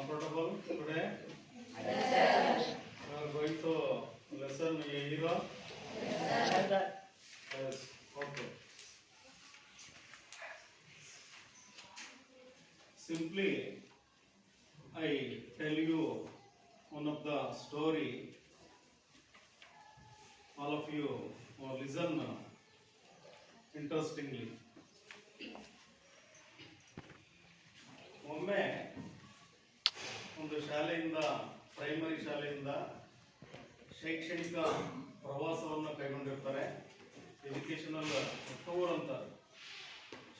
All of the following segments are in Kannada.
comfortable today? Yes, sir. We are going to lesson a hero? Yes, sir. Yes, okay. Simply, I tell you one of the story. All of you listen interestingly. ಒಮ್ಮೆ ಒಂದು ಶಾಲೆಯಿಂದ ಪ್ರೈಮರಿ ಶಾಲೆಯಿಂದ ಶೈಕ್ಷಣಿಕ ಪ್ರವಾಸವನ್ನು ಕೈಗೊಂಡಿರ್ತಾರೆ. ಎಜುಕೇಶನಲ್ ಟೂರ್ ಅಂತ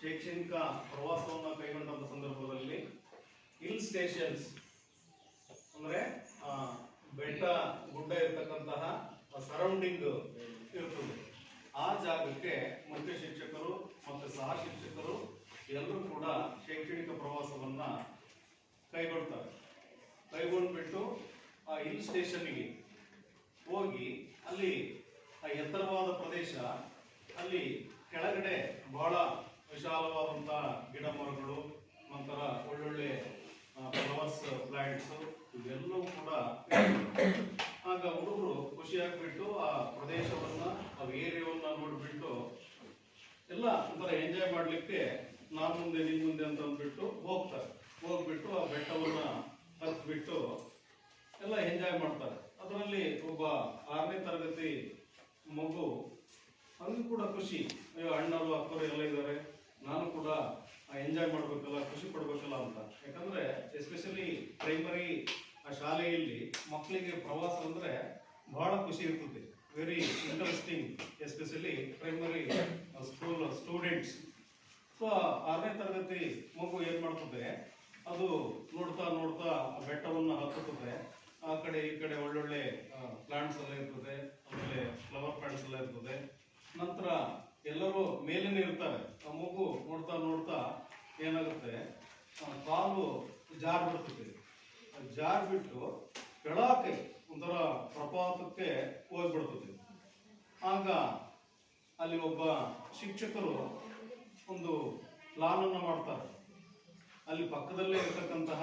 ಶೈಕ್ಷಣಿಕ ಪ್ರವಾಸವನ್ನು ಕೈಗೊಂಡಂತ ಸಂದರ್ಭದಲ್ಲಿ ಹಿಲ್ ಸ್ಟೇಷನ್ಸ್ ಅಂದ್ರೆ ಬೆಟ್ಟ ಗುಡ್ಡ ಇರತಕ್ಕಂತಹ ಸರೌಂಡಿಂಗ್ ಇರ್ತದೆ. ಆ ಜಾಗಕ್ಕೆ ಮುಖ್ಯ ಶಿಕ್ಷಕರು ಮತ್ತು ಸಹ ಶಿಕ್ಷಕರು ಎಲ್ಲರೂ ಕೂಡ ಶೈಕ್ಷಣಿಕ ಪ್ರವಾಸವನ್ನ ಕೈಗೊಳ್ತಾರೆ. ಕೈಗೊಂಡ್ಬಿಟ್ಟು ಆ ಹಿಲ್ ಸ್ಟೇಷನ್ಗೆ ಹೋಗಿ ಅಲ್ಲಿ ಆ ಎತ್ತರವಾದ ಪ್ರದೇಶ, ಅಲ್ಲಿ ಕೆಳಗಡೆ ಬಹಳ ವಿಶಾಲವಾದಂತಹ ಗಿಡ ಮರಗಳು, ನಂತರ ಒಳ್ಳೊಳ್ಳೆ ಫ್ಲವರ್ಸ್ ಪ್ಲಾಂಟ್ಸ್ ಇವೆಲ್ಲವೂ ಕೂಡ. ಆಗ ಹುಡುಗರು ಖುಷಿಯಾಗ್ಬಿಟ್ಟು ಆ ಪ್ರದೇಶವನ್ನ ಆ ಏರಿಯಾವನ್ನ ನೋಡ್ಬಿಟ್ಟು ಎಲ್ಲ ಒಂಥರ ಎಂಜಾಯ್ ಮಾಡ್ಲಿಕ್ಕೆ ನಾನ್ ಮುಂದೆ ನಿನ್ ಮುಂದೆ ಅಂತ ಅಂದ್ಬಿಟ್ಟು ಹೋಗ್ತಾರೆ. ಹೋಗ್ಬಿಟ್ಟು ಆ ಬೆಟ್ಟವನ್ನ ಹತ್ಬಿಟ್ಟು ಎಲ್ಲ ಎಂಜಾಯ್ ಮಾಡ್ತಾರೆ. ಅದರಲ್ಲಿ ಒಬ್ಬ 6ನೇ ತರಗತಿ ಮಗು, ಅವನಿಗೂ ಕೂಡ ಖುಷಿ, ಅಯ್ಯೋ ಅಣ್ಣರು ಅಕ್ಕರು ಎಲ್ಲ ಇದ್ದಾರೆ, ನಾನು ಕೂಡ ಎಂಜಾಯ್ ಮಾಡ್ಬೇಕಲ್ಲ, ಖುಷಿ ಪಡ್ಬೇಕಲ್ಲ ಅಂತ. ಯಾಕಂದ್ರೆ ಎಸ್ಪೆಷಲಿ ಪ್ರೈಮರಿ ಆ ಶಾಲೆಯಲ್ಲಿ ಮಕ್ಕಳಿಗೆ ಪ್ರವಾಸ ಅಂದ್ರೆ ಬಹಳ ಖುಷಿ ಇರ್ತದೆ. Very interesting, especially primary school students. So 6ನೇ ತರಗತಿ ಮಗು ಏನ್ ಮಾಡ್ತದೆ, ಅದು ನೋಡ್ತಾ ನೋಡ್ತಾ ಬೆಟ್ಟವನ್ನು ಹತ್ತುತ್ತದೆ. ಆ ಕಡೆ ಈ ಕಡೆ ಒಳ್ಳೊಳ್ಳೆ ಪ್ಲಾಂಟ್ಸ್ ಎಲ್ಲ ಇರ್ತದೆ, ಆಮೇಲೆ ಫ್ಲವರ್ ಪ್ಲಾಂಟ್ಸ್ ಎಲ್ಲ ಇರ್ತದೆ. ನಂತರ ಎಲ್ಲರೂ ಮೇಲೇನೆ ಇರ್ತಾರೆ. ಆ ಮಗು ನೋಡ್ತಾ ನೋಡ್ತಾ ಏನಾಗುತ್ತೆ, ಕಾಲು ಜಾರ್ ಬಿಡ್ತದೆ. ಜಾರ್ ಬಿಟ್ಟು ಕೆಳಕ್ಕೆ ಒಂಥರ ಪ್ರಪಾತಕ್ಕೆ ಹೋಗ್ಬಿಡ್ತದೆ. ಆಗ ಅಲ್ಲಿ ಒಬ್ಬ ಶಿಕ್ಷಕರು ಒಂದು ಪ್ಲಾನ್ ಅನ್ನು ಮಾಡ್ತಾರೆ. ಅಲ್ಲಿ ಪಕ್ಕದಲ್ಲೇ ಇರ್ತಕ್ಕಂತಹ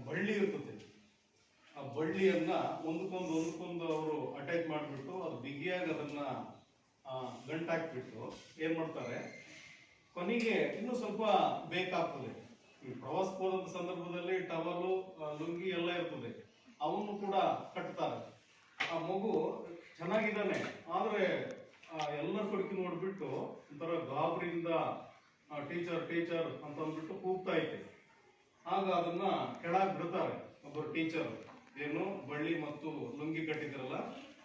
ಬಳ್ಳಿ ಇರ್ತದೆ. ಆ ಬಳ್ಳಿಯನ್ನ ಒಂದಕ್ಕೊಂದು ಅವರು ಅಟ್ಯಾಚ್ ಮಾಡಿಬಿಟ್ಟು ಅದು ಬಿಗಿಯಾಗಿ ಅದನ್ನ ಗಂಟಾಕ್ಬಿಟ್ಟು ಏನ್ ಮಾಡ್ತಾರೆ, ಕೊನೆಗೆ ಇನ್ನೂ ಸ್ವಲ್ಪ ಬೇಕಾಗ್ತದೆ. ಈ ಪ್ರವಾಸಕ್ಕೆ ಹೋದಂತ ಸಂದರ್ಭದಲ್ಲಿ ಟವಲು, ಲುಂಗಿ ಎಲ್ಲ ಇರ್ತದೆ, ಅವನ್ನು ಕೂಡ ಕಟ್ತಾರೆ. ಆ ಮಗು ಚೆನ್ನಾಗಿದ್ದಾನೆ, ಆದ್ರೆ ಎಲ್ಲ ಕಡೆಗೆ ನೋಡ್ಬಿಟ್ಟು ಒಂಥರ ಗಾಬರಿಯಿಂದ ಟೀಚರ್ ಟೀಚರ್ ಅಂತ ಅಂದ್ಬಿಟ್ಟು ಕೂಗ್ತಾ ಐತೆ. ಆಗ ಅದನ್ನ ಕೆಳಗೆ ಬಿಡ್ತಾರೆ. ಒಬ್ಬರು ಟೀಚರ್ ಏನು ಬಳ್ಳಿ ಮತ್ತು ಲುಂಗಿ ಕಟ್ಟಿದ್ರಲ್ಲ,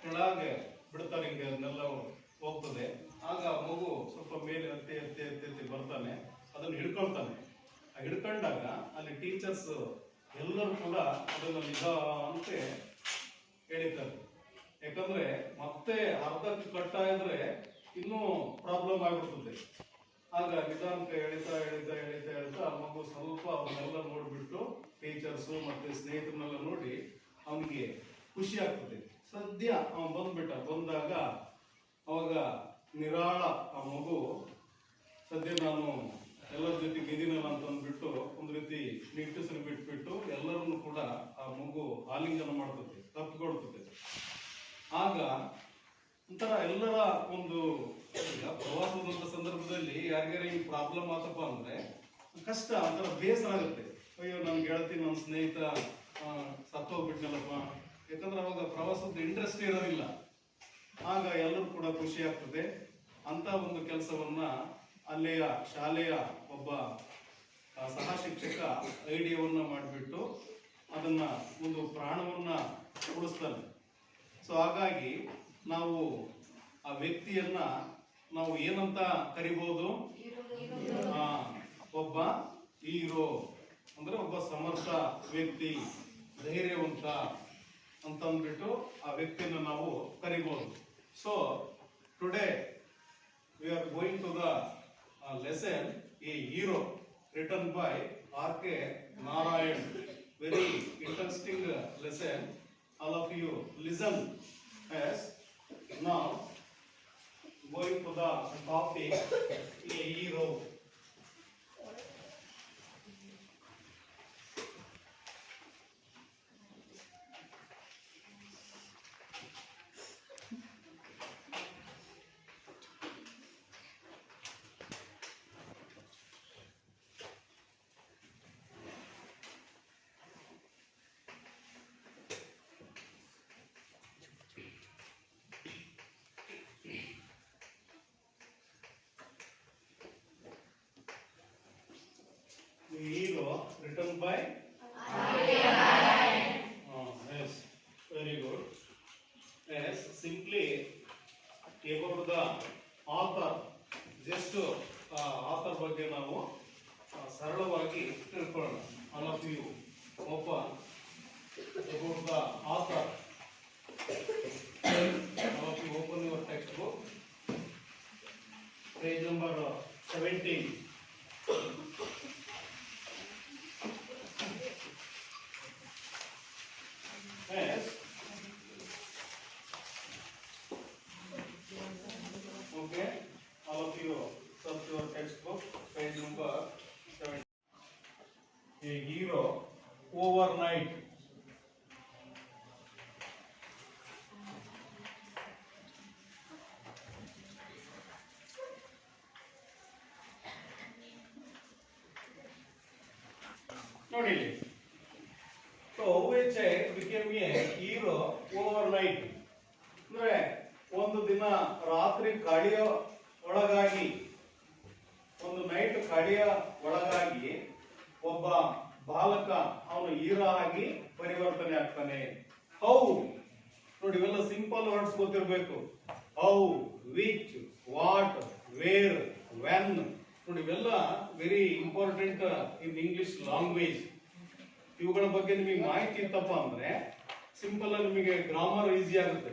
ಕೆಳಗೆ ಬಿಡ್ತಾರೆ. ಹಿಂಗೆ ಅದನ್ನೆಲ್ಲ ಹೋಗ್ತದೆ. ಆಗ ಮಗು ಸ್ವಲ್ಪ ಮೇಲೆ ಹತ್ತಿ ಹತ್ತಿ ಹತ್ತಿ ಹತ್ತಿ ಬರ್ತಾನೆ, ಅದನ್ನು ಹಿಡ್ಕೊಳ್ತಾನೆ. ಹಿಡ್ಕೊಂಡಾಗ ಅಲ್ಲಿ ಟೀಚರ್ಸ್ ಎಲ್ಲರೂ ಕೂಡ ಅದನ್ನ ನಿಧಾನಕ್ಕೆ ಎಳಿತಾರೆ. ಯಾಕಂದ್ರೆ ಮತ್ತೆ ಅರ್ಧಕ್ಕೆ ಕಟ್ಟಾಯಿದ್ರೆ ಇನ್ನೂ ಪ್ರಾಬ್ಲಮ್ ಆಗ್ಬಿಡ್ತದೆ. ಆಗ ನಿಧಾನಕ್ಕೆ ಎಳಿತಾ ಎಳಿತಾ ಎಳಿತಾ ಎಳಿತಾ ಆ ಮಗು ಸ್ವಲ್ಪ ಅವನ್ನೆಲ್ಲ ನೋಡ್ಬಿಟ್ಟು ಟೀಚರ್ಸು ಮತ್ತೆ ಸ್ನೇಹಿತರನ್ನೆಲ್ಲ ನೋಡಿ ಅವನಿಗೆ ಖುಷಿ ಆಗ್ತದೆ. ಸದ್ಯ ಅವನು ಬಂದಾಗ ಅವಾಗ ನಿರಾಳ ಆ ಮಗು, ಸದ್ಯ ನಾನು ಎಲ್ಲರ ಜೊತೆಗೆ ಇದೀನಲ್ಲ ಅಂತ ಅಂದ್ಬಿಟ್ಟು ಒಂದು ರೀತಿ ನಿಟ್ಟುಸಿರು ಬಿಟ್ಬಿಟ್ಟು ಎಲ್ಲರನ್ನು ಕೂಡ ಆ ಮಗು ಆಲಿಂಗನ ಮಾಡ್ತದೆ, ತಪ್ಪಿಕೊಳ್ತದೆ. ಆಗ ಒಂಥರ ಎಲ್ಲರ ಒಂದು ಪ್ರವಾಸದ ಸಂದರ್ಭದಲ್ಲಿ ಯಾರಿಗಾರ ಹಿಂಗ್ ಪ್ರಾಬ್ಲಮ್ ಆತಪ್ಪ ಅಂದ್ರೆ ಕಷ್ಟ, ಒಂಥರ ಬೇಸರ ಆಗುತ್ತೆ. ಅಯ್ಯೋ ನನ್ ಗೆಳತಿ, ನನ್ನ ಸ್ನೇಹಿತ ಸತ್ತೋಗ್ಬಿಟ್ನಲ್ಲಪ್ಪ. ಯಾಕಂದ್ರೆ ಅವಾಗ ಪ್ರವಾಸದ ಇಂಟ್ರೆಸ್ಟ್ ಇರೋದಿಲ್ಲ. ಆಗ ಎಲ್ಲರೂ ಕೂಡ ಖುಷಿ ಆಗ್ತದೆ. ಅಂತ ಒಂದು ಕೆಲಸವನ್ನ ಅಲ್ಲಿಯ ಶಾಲೆಯ ಒಬ್ಬ ಸಹ ಶಿಕ್ಷಕ ಐಡಿಯಾವನ್ನ ಮಾಡಿಬಿಟ್ಟು ಅದನ್ನ ಒಂದು ಪ್ರಾಣವನ್ನ ಉಳಿಸ್ತಾನೆ. ಸೊ ಹಾಗಾಗಿ ನಾವು ಆ ವ್ಯಕ್ತಿಯನ್ನ ನಾವು ಏನಂತ ಕರಿಬಹುದು, ಒಬ್ಬ ಹೀರೋ ಅಂದ್ರೆ ಒಬ್ಬ ಸಮರ್ಥ ವ್ಯಕ್ತಿ, ಧೈರ್ಯವಂತ ಅಂತ ಅಂದ್ಬಿಟ್ಟು ಆ ವ್ಯಕ್ತಿಯನ್ನ ನಾವು ಕರಿಬಹುದು. So today we are going to the lesson A Hero written by R.K. Narayan. Very interesting lesson. All of you listen as now going to the topic A Hero. written by yes, very good. Yes, simply about the author, just author ಬಗ್ಗೆ ನಾವು ಸರಳವಾಗಿ ತಿಳ್ಕೊಳ್ಳೋಣ. All of you open about the author. All of you open your textbook, page number 17. Yes. Okay. All of you search your textbook, page number 17. A hero overnight. ನೋಡಿ ಇಲ್ಲಿ. So which became a hero overnight. ಅಂದ್ರೆ ಒಂದು ದಿನ ರಾತ್ರಿ ಕಳೆಯ ಒಳಗಾಗಿ, ಒಂದು ನೈಟ್ ಕಳೆಯ ಒಳಗಾಗಿ ಒಬ್ಬ ಬಾಲಕ ಅವನು ಹೀರೋ ಆಗಿ ಪರಿವರ್ತನೆ ಆಗ್ತಾನೆ. ಹೌ ನೋಡಿ, ಇವೆಲ್ಲ ಸಿಂಪಲ್ ವರ್ಡ್ಸ್ ಗೊತ್ತಿರಬೇಕು. How, which, what, where, when. ನೋಡಿ ಇವೆಲ್ಲ very important in English language. ಇವುಗಳ ಬಗ್ಗೆ ನಿಮಗೆ ಮಾಹಿತಿ ಇತ್ತಪ್ಪ ಅಂದ್ರೆ ಸಿಂಪಲ್ ಆಗಿ ನಿಮಗೆ ಗ್ರಾಮರ್ ಈಸಿ ಆಗುತ್ತೆ.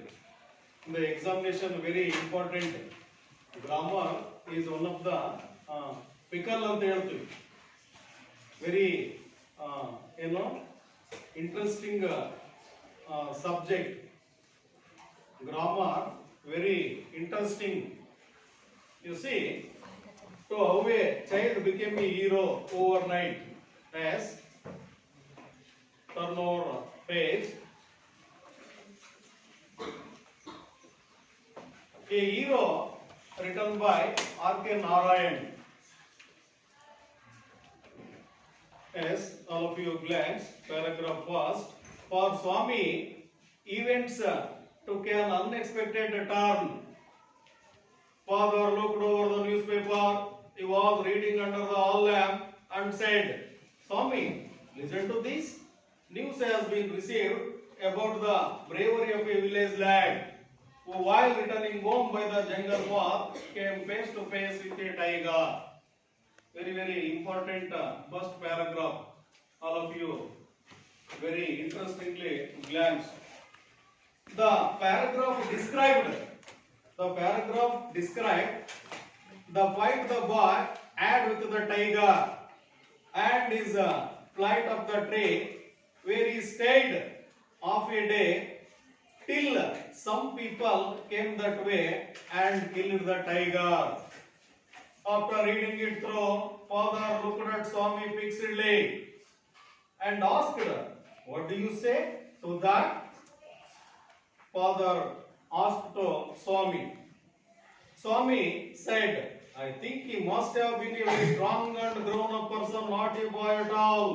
The examination very important. Grammar is one of the pickle ಅಂತ ಹೇಳ್ತೀವಿ. Very interesting subject. Grammar very interesting. You see, so how a child became a hero overnight. As turn over page. A hero written by R.K. Narayan. Yes, all of you glance paragraph first. For Swami, events took an unexpected turn. Father looked over the newspaper. He was reading under the hall lamp and said, Swami, listen to this. News has been received about the bravery of a village lad who, while returning home by the jungle path, came face to face with a tiger. Very, very important first paragraph. All of you very interestingly glance. The paragraph described the fight the boy had with the tiger and his flight of the tree, where he stayed half a day till some people came that way and killed the tiger. After reading it through, Father looked at Swami fixedly and asked, what do you say to that? Father asked to Swami. Swami said, I think he must have been a very strong and grown up person, not a boy at all.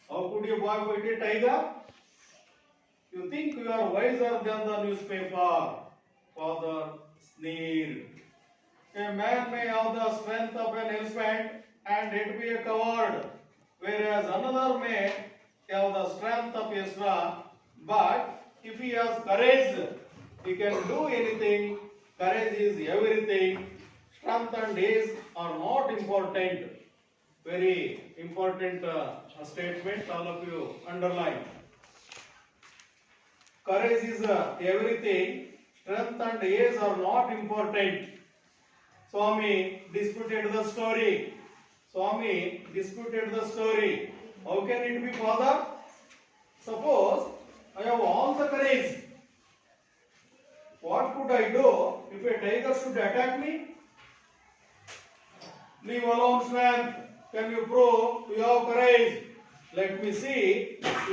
How could a boy fight a tiger? You think you are wiser than the newspaper. Father sneered. A man may have the strength of an elephant and yet be a coward, whereas another may have the strength of a straw, but if he has courage, he can do anything. Courage is everything. Strength and age are not important. Very important statement. All of you underline. Courage is everything. Strength and age are not important. Swami disputed the story. How can it be, Father? Suppose I have all the courage. What could I do if a tiger should attack me? Leave alone strength. Can you prove you have courage? Let me see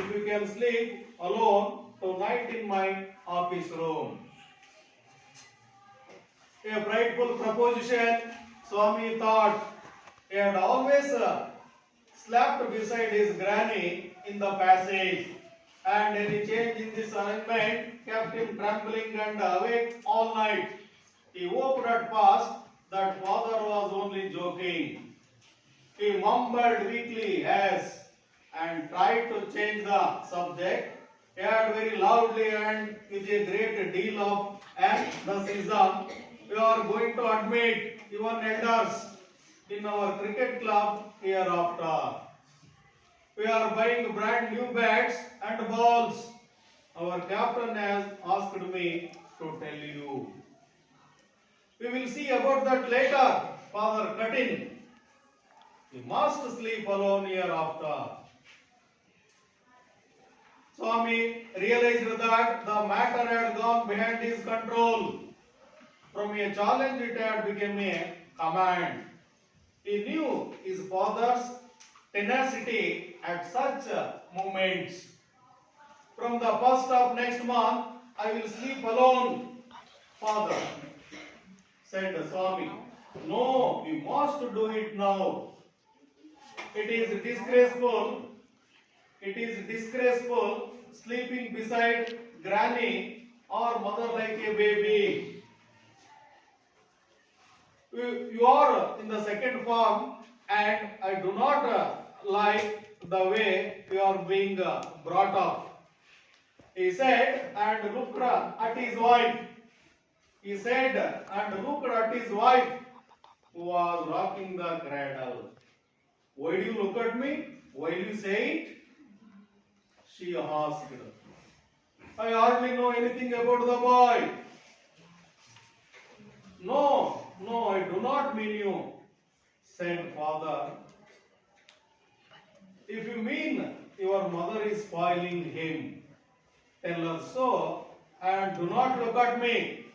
if you can sleep alone tonight in my office room. A frightful proposition, Swami thought. He had always slept beside his granny in the passage, and any change in this arrangement kept him trembling and awake all night. He hoped at first that Father was only joking. He mumbled weakly, yes, and tried to change the subject. He had very loudly and with a great deal of enthusiasm, we are going to admit even elders in our cricket club hereafter. We are buying brand new bats and balls. Our captain has asked me to tell you. We will see about that later, Father Cutting. We must sleep alone hereafter. Swami realized that the matter had gone behind his control. From a challenge it had become a command. He knew his father's tenacity at such moments. From the first of next month, I will sleep alone, father, said Swami. No, you must do it now. It is disgraceful. It is disgraceful sleeping beside granny or mother like a baby. You are in the second form, and I do not like the way you are being brought up. He said and looked at his wife. He said and looked at his wife who was rocking the cradle. Why do you look at me? Why do you say it? She asked. I hardly know anything about the boy. No, no, I do not mean you, said father. If you mean your mother is spoiling him, tell her so and do not look at me.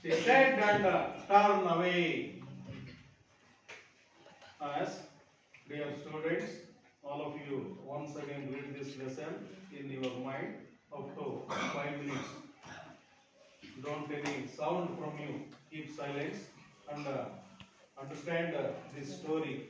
She said and turned away. As dear students, all of you once again read this lesson in your mind up to 5 minutes. Don't any sound from you. Keep silence and understand this story.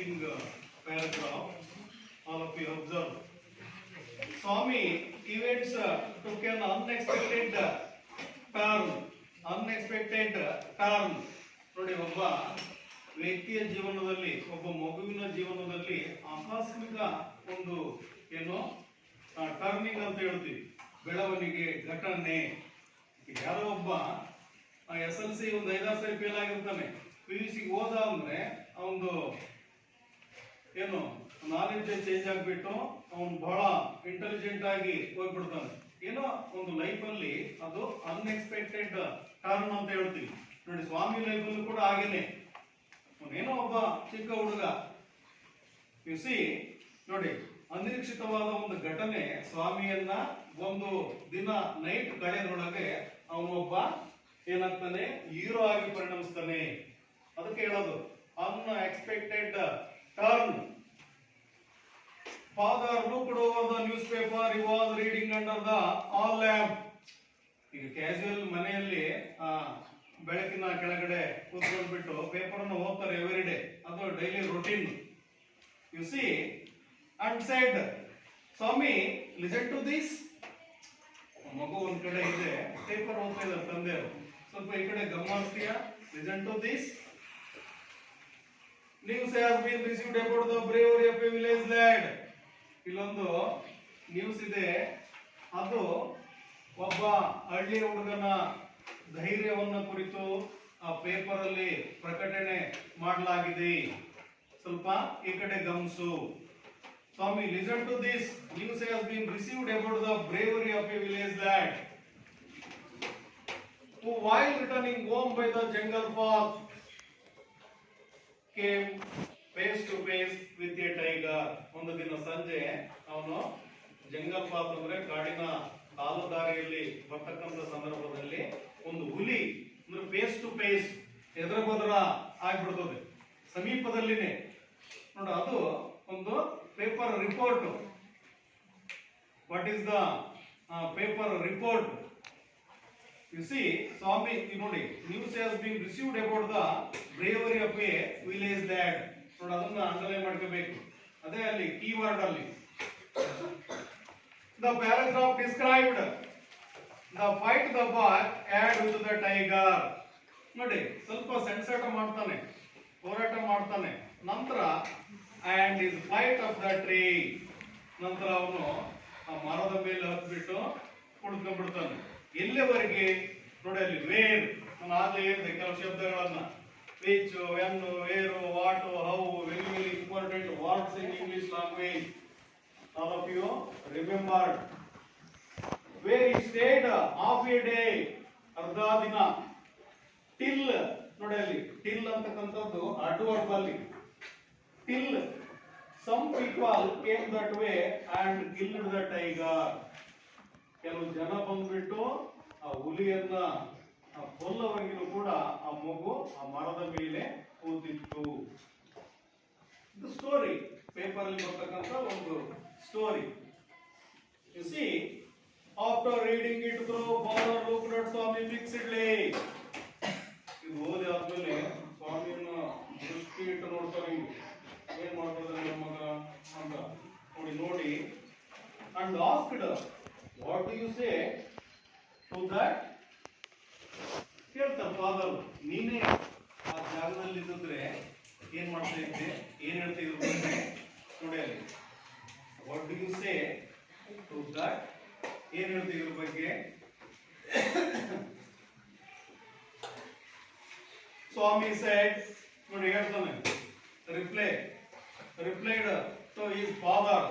interesting paragraph. All of you observe. Swami events took an unexpected turn. Unexpected turn. ನೋಡಿ, ಒಬ್ಬ ವ್ಯಕ್ತಿಯ ಜೀವನದಲ್ಲಿ, ಒಬ್ಬ ಮಗುವಿನ ಜೀವನದಲ್ಲಿ ಆಕಸ್ಮಿಕ ಒಂದು ಏನು ಟರ್ನಿಂಗ್ ಅಂತ ಹೇಳ್ತೀವಿ, ಬೆಳವಣಿಗೆ, ಘಟನೆ. ಯಾರೋ ಒಬ್ಬ SLC ಒಂದು 5-6 ಸರಿ ಫೇಲ್ ಆಗಿರ್ತಾನೆ, PUC ಹೋದ ಅಂದ್ರೆ ಅವನು ಏನು ನಾಲೆಡ್ಜ್ ಚೇಂಜ್ ಆಗ್ಬಿಟ್ಟು ಅವನು ಬಹಳ ಇಂಟೆಲಿಜೆಂಟ್ ಆಗಿ ಹೋಗ್ಬಿಡ್ತಾನೆ. ಏನೋ ಒಂದು ಲೈಫಲ್ಲಿ ಅದು ಅನ್ಎಕ್ಸ್ಪೆಕ್ಟೆಡ್ ಟರ್ನ್ ಅಂತ ಹೇಳ್ತೀವಿ. ನೋಡಿ, ಸ್ವಾಮಿ ಲೈಫಲ್ಲೂ ಕೂಡ ಹಾಗೇನೆ. ಅವನೇನೋ ಒಬ್ಬ ಚಿಕ್ಕ ಹುಡುಗ, ಸಿ ನೋಡಿ, ಅನಿರೀಕ್ಷಿತವಾದ ಒಂದು ಘಟನೆ ಸ್ವಾಮಿಯನ್ನ ಒಂದು ದಿನ ನೈಟ್ ಕಳೆಯೊಳಗೆ ಅವನೊಬ್ಬ ಏನಾಗ್ತಾನೆ, ಹೀರೋ ಆಗಿ ಪರಿಣಮಿಸ್ತಾನೆ. ಅದಕ್ಕೆ ಹೇಳೋದು unexpected turn. Father looked over the newspaper he was reading under the hall lamp. ಈಗ ಕ್ಯಾಶುವಲ್ ಮನೆಯಲ್ಲಿ ಬೆಳಕಿನ ಕೆಳಗಡೆ ಕೂತ್ಕೊಂಡ್ಬಿಟ್ಟು ಪೇಪರ್ ಅನ್ನು ಓದ್ತಾರೆ ಎವ್ರಿ ಡೇ, ಅದು daily routine. You see and said, Swami listen to this. ಮಗು ಒಂದ್ ಕಡೆ ಇದೆ, ಪೇಪರ್ ಓದ್ತಾ ಇದ್ದಾರೆ ತಂದೆ, ಸ್ವಲ್ಪ ಈ ಕಡೆ ಗಮನಿಸ್ತೀಯಾ? Listen to this. News has been received about the bravery of a village lad. ಇಲ್ಲೊಂದು ನ್ಯೂಸ್ ಇದೆ, ಅದು ಒಬ್ಬ ಹಳ್ಳಿ ಹುಡುಗನ ಧೈರ್ಯವನ್ನ ಕುರಿತು ಆ ಪೇಪರ್ ಅಲ್ಲಿ ಪ್ರಕಟಣೆ ಮಾಡಲಾಗಿದೆ. ಸ್ವಲ್ಪ ಈ ಕಡೆ ಗಮನಿಸು. Swami listen to this. News has been received about the bravery of a village lad who while returning home by the jungle path came face to face with a tiger. ಒಂದು ದಿನ ಸಂಜೆ ಅವನು ಜಂಗಲ್ ಪಾತ್ ಅಂದ್ರೆ ಕಾಡಿನ ಕಾಲು ದಾರಿಯಲ್ಲಿ ಬರ್ತಕ್ಕಂಥ ಸಂದರ್ಭದಲ್ಲಿ ಒಂದು ಹುಲಿ ಅಂದ್ರೆ ಫೇಸ್ ಟು ಫೇಸ್ ಎದುರ ಬದರ ಆಗ್ಬಿಡ್ತದೆ, ಸಮೀಪದಲ್ಲಿನೇ. ನೋಡಿ, ಅದು ಒಂದು paper report. What is the paper report? You see, Swami, ನೋಡಿ, news has been received about the bravery of a village lad. ನೋಡಿ, ಅದನ್ನ ಅಂಡರ್ಲೈನ್ ಮಾಡ್ಕೋಬೇಕು. ಅದೇ ಅಲ್ಲಿ ಕೀವರ್ಡ್ ಅಲ್ಲಿ. The paragraph described the fight the boy had with the tiger. ನೋಡಿ, ಸ್ವಲ್ಪ ಸೆನ್ಸೇಟ್ ಮಾಡ್ತಾನೆ, ಹೋರಾಟ ಮಾಡ್ತಾನೆ. ನಂತರ and his flight of the tree. ನಂತರ ಅವನು ಆ ಮರದ ಮೇಲೆ ಹತ್ಬಿಟ್ಟು ಕುಳಿತುಕೊಂಡ್ಬಿಡ್ತಾನೆ. ಎಲ್ಲಿವರೆಗೆ? ನೋಡಿ, ಅಲ್ಲಿ ವೇರ್, ನಾನು ಆಗ್ಲೇ ಹೇಳಿದೆ ಕೆಲವು ಶಬ್ದಗಳನ್ನ, which, when, where, what, how, very very important words in English language. All of you remembered. Where he stayed half a day, ಅರ್ಧ ದಿನ. ಟಿಲ್, ನೋಡಿ ಅಲ್ಲಿ ಟಿಲ್ ಅಂತಕ್ಕಂಥದ್ದು ಅಡ್ವರ್ಬ್ ಅಲ್ಲಿ. Till some people came that way and killed the tiger. ಕೆಲವು ಜನ ಬಂದ್ಬಿಟ್ಟು ಆ ಹುಲಿಯನ್ನ ಕೊಲ್ಲವರೆಗೂ ಕೂಡ ಆ ಮಗು ಆ ಮರದ ಮೇಲೆ ಕೂತಿತ್ತು. ಇದು ಸ್ಟೋರಿ, ಪೇಪರ್ ಅಲ್ಲಿ ಬರ್ತಕ್ಕಂಥ ಒಂದು story. You see, after reading it through, father looked at Swami fixedly. ಇದು ಓದಿ ಆದ್ಮೇಲೆ ಸ್ವಾಮಿಯನ್ನ ದೃಷ್ಟಿ ಇಟ್ಟು ನೋಡ್ತಾರೆ, ಏನ್ ಮಾಡ್ತಾರೆ ನಮ್ಮ ಮಗ ಅಂತ ನೋಡಿ and asked, what do you say to that? ಕೇಳ್ತಾರೆ ಫಾದರ್, ನೀನೇ ಆ ಜಾಗದಲ್ಲಿ ಇದ್ದಿದ್ರೆ ಏನ್ ಮಾಡ್ತಾ ಇದ್ದೆ, ಏನ್ ಹೇಳ್ತಾ ಇದ್ರು ನೋಡಿ ಅಲ್ಲಿ. What do you say to that? ಏನ್ ಹೇಳ್ತಾ ಇದ್ರ ಬಗ್ಗೆ? ಸ್ವಾಮಿ ಸೆಡ್, ನೋಡಿ ಹೇಳ್ತಾನೆ, replied to his father,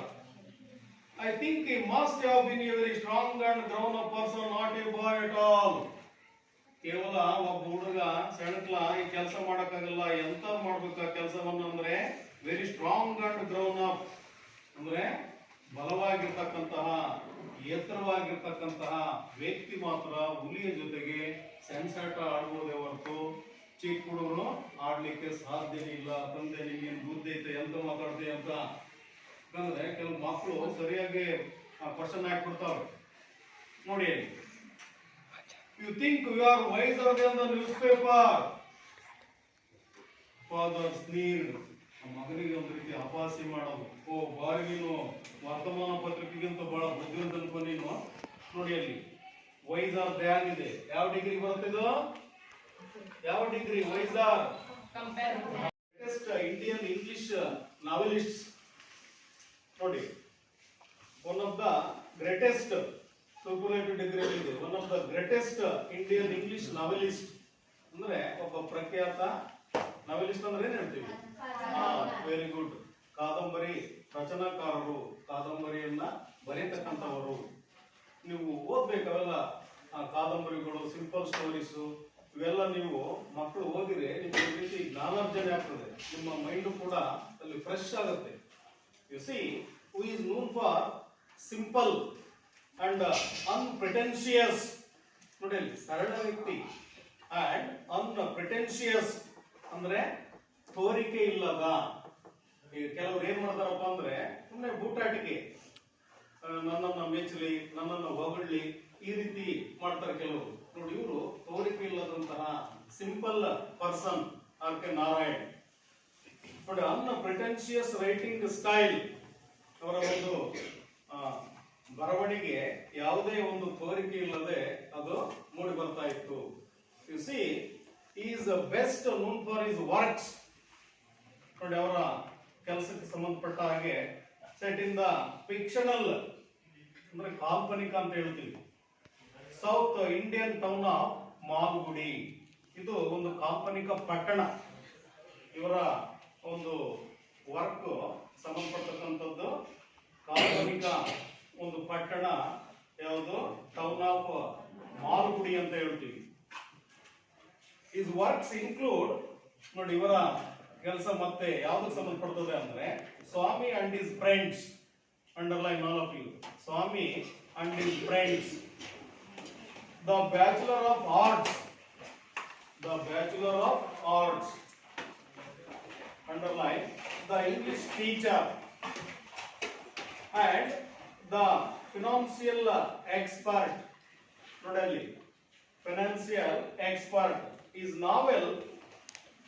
I think he must have been a very strong and grown up person, not a boy at all. ಕೇವಲ ಒಬ್ಬ ಹುಡುಗ ಸೆಣಕ್ಲ ಈ ಕೆಲಸ ಮಾಡಕ್ಕಾಗಲ್ಲ, ಎಂತ ಮಾಡ್ಬೇಕ ಕೆಲಸವನ್ನ ಅಂದ್ರೆ very strong and grown up ಅಂದ್ರೆ ಬಲವಾಗಿರ್ತಕ್ಕಂತಹ, ಎತ್ತರವಾಗಿರ್ತಕ್ಕಂತಹ ವ್ಯಕ್ತಿ ಮಾತ್ರ ಹುಲಿಯ ಜೊತೆಗೆ ಸೆಣಸಾಟ ಆಡ್ಬೋದೇ ಹೊರತು ಚಿಕ್ಕ ಹುಡುಗರು ಆಡ್ಲಿಕ್ಕೆ ಸಾಧ್ಯನೇ ಇಲ್ಲ. ತಂದೆ ನಿಮ್ಗೇನು ಬುದ್ಧಿ ಐತೆ, ಎಂತ ಮಾತಾಡ್ತೀಯ ಅಂತ. ಯಾಕಂದ್ರೆ ಕೆಲವು ಮಕ್ಕಳು ಸರಿಯಾಗಿ ಕ್ವಶನ್ ಹಾಕ್ಬಿಡ್ತಾವೆ ನೋಡಿ. You think you are wiser than the newspaper. Father sneered. ಮಗನಿಗೆ ಒಂದು ರೀತಿ ಅಪಹಾಸ್ಯ ಮಾಡೋದು. ಓ ಬಾರಿ ನೀನು ವರ್ತಮಾನ ಪತ್ರಿಕೆಗಿಂತ ಬಹಳ ಬುದ್ಧಿವಂತ ಅನ್ಕೊ ನೀನು. ನೋಡಿ ಅಲ್ಲಿ ವೈಸ್ ಆರ್ ಧ್ಯಾನ್ ಇದೆ. ಯಾವ ಡಿಗ್ರಿ ಬರುತ್ತಿದ್ದು? ಯಾವ degree? Wise are Indian English novelist. ನೋಡಿ, one of the greatest superlative degree ಇದೆ. One of the greatest Indian English novelist ಅಂದ್ರೆ ಒಬ್ಬ ಪ್ರಖ್ಯಾತ ನಾವೆಲಿಸ್ಟ್ ಅಂದ್ರೆ ಏನ್ ಹೇಳ್ತೀವಿ? Very good. ಕಾದಂಬರಿ ರಚನಾಕಾರರು, ಕಾದಂಬರಿಯನ್ನ ಬರೆಯತಕ್ಕಂಥವರು. ನೀವು ಓದ್ಬೇಕು ಅವೆಲ್ಲ ಕಾದಂಬರಿಗಳು, ಸಿಂಪಲ್ ಸ್ಟೋರೀಸು, ಇವೆಲ್ಲ ನೀವು ಮಕ್ಕಳು ಓದಿದ್ರೆ ನಿಮ್ಗೆ ಒಂದು ರೀತಿ ಜ್ಞಾನಾರ್ಜನೆ ಆಗ್ತದೆ. ನಿಮ್ಮ ಮೈಂಡು ಕೂಡ ಅಲ್ಲಿ ಫ್ರೆಶ್ ಆಗುತ್ತೆ. You see, who is known for simple and unpretentious. ನೋಡಿ ಅಲ್ಲಿ ಸರಳ ವ್ಯಕ್ತಿ. ಅಂಡ್ ಅನ್ಪ್ರಿಟೆನ್ಷಿಯಸ್ ಅಂದ್ರೆ ತೋರಿಕೆ ಇಲ್ಲದ. ಈಗ ಕೆಲವ್ರು ಏನ್ ಮಾಡ್ತಾರಪ್ಪ ಅಂದ್ರೆ ಸುಮ್ಮನೆ ಬೂಟಾಟಿಕೆ, ನನ್ನನ್ನ ಮೆಚ್ಚಲಿ, ನನ್ನನ್ನ ಹೊಗಳ್ಳಿ, ಈ ರೀತಿ ಮಾಡ್ತಾರೆ ಕೆಲವರು. ನೋಡಿ, ಇವರು ತೋರಿಕೆ ಇಲ್ಲದಂತಹ ಸಿಂಪಲ್ ಪರ್ಸನ್ ಆರ್ ಕೆ ನಾರಾಯಣ್. ನೋಡಿ, ಅನ್ಪ್ರಿಟೆನ್ಷಿಯಸ್ ರೈಟಿಂಗ್ ಸ್ಟೈಲ್. ಅವರ ಒಂದು ಬರವಣಿಗೆ ಯಾವುದೇ ಒಂದು ತೋರಿಕೆ ಇಲ್ಲದೆ ಅದು ಮೂಡಿ ಬರ್ತಾ ಇತ್ತು. U C, is best known for his works. ನೋಡಿ, ಅವರ ಕೆಲಸಕ್ಕೆ ಸಂಬಂಧಪಟ್ಟ ಹಾಗೆ ಸೆಟ್ ಇನ್ ದ ಫಿಕ್ಷನಲ್ ಅಂದ್ರೆ ಕಾಲ್ಪನಿಕ ಅಂತ ಹೇಳ್ತೀವಿ. South Indian town of Malgudi, ಇದು ಒಂದು ಕಾಲ್ಪನಿಕ ಪಟ್ಟಣ. ಇವರ ಒಂದು ವರ್ಕ್ ಸಂಬಂಧಪಟ್ಟಂತದ್ದು ಕಾಲ್ಪನಿಕ ಒಂದು ಪಟ್ಟಣ ಯಾವುದು? ಟೌನ್ ಆಫ್ ಮಾಲ್ಗುಡಿ ಅಂತ ಹೇಳ್ತೀವಿ. ಇಸ್ ವರ್ಕ್ಸ್ ಇನ್ಕ್ಲೂಡ್, ನೋಡಿ ಇವರ ಕೆಲಸ ಮತ್ತೆ ಯಾವ್ದಕ್ಕೆ ಸಂಬಂಧಪಡ್ತದೆ ಅಂದ್ರೆ Swami and his friends. Underline all of you. Swami and his friends. The bachelor of arts. The bachelor of arts. Underline the English teacher and the financial expert. Nodali financial expert is novel.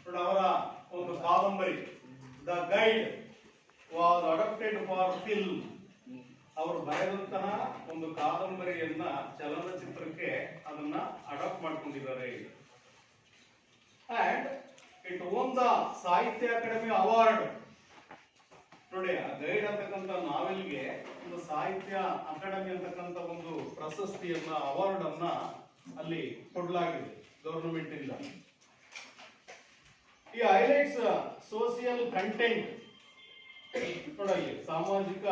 Nodavara ಒಂದು ಕಾದಂಬರಿ The Guide was adapted for film. ಅವರು ಬರೆದಂತಹ ಒಂದು ಕಾದಂಬರಿಯನ್ನ ಚಲನಚಿತ್ರಕ್ಕೆ ಅದನ್ನ ಅಡಾಪ್ಟ್ ಮಾಡ್ಕೊಂಡಿದ್ದಾರೆ. And it won the ಸಾಹಿತ್ಯ ಅಕಾಡೆಮಿ ಅವಾರ್ಡ್. ನೋಡಿ, ಆ ಗೈಡ್ ಅಂತಕ್ಕಂಥ ನಾವೆಲ್ಗೆ ಒಂದು ಸಾಹಿತ್ಯ ಅಕಾಡೆಮಿ ಅಂತಕ್ಕಂಥ ಒಂದು ಪ್ರಶಸ್ತಿಯನ್ನ, ಅವಾರ್ಡ್ ಅನ್ನ ಅಲ್ಲಿ ಕೊಡಲಾಗಿದೆ ಗವರ್ನಮೆಂಟ್ ಇಂದ. ಈ ಹೈಲೈಟ್ಸ್ ಸೋಷಿಯಲ್ ಕಂಟೆಂಟ್. ನೋಡಿ, ಸಾಮಾಜಿಕ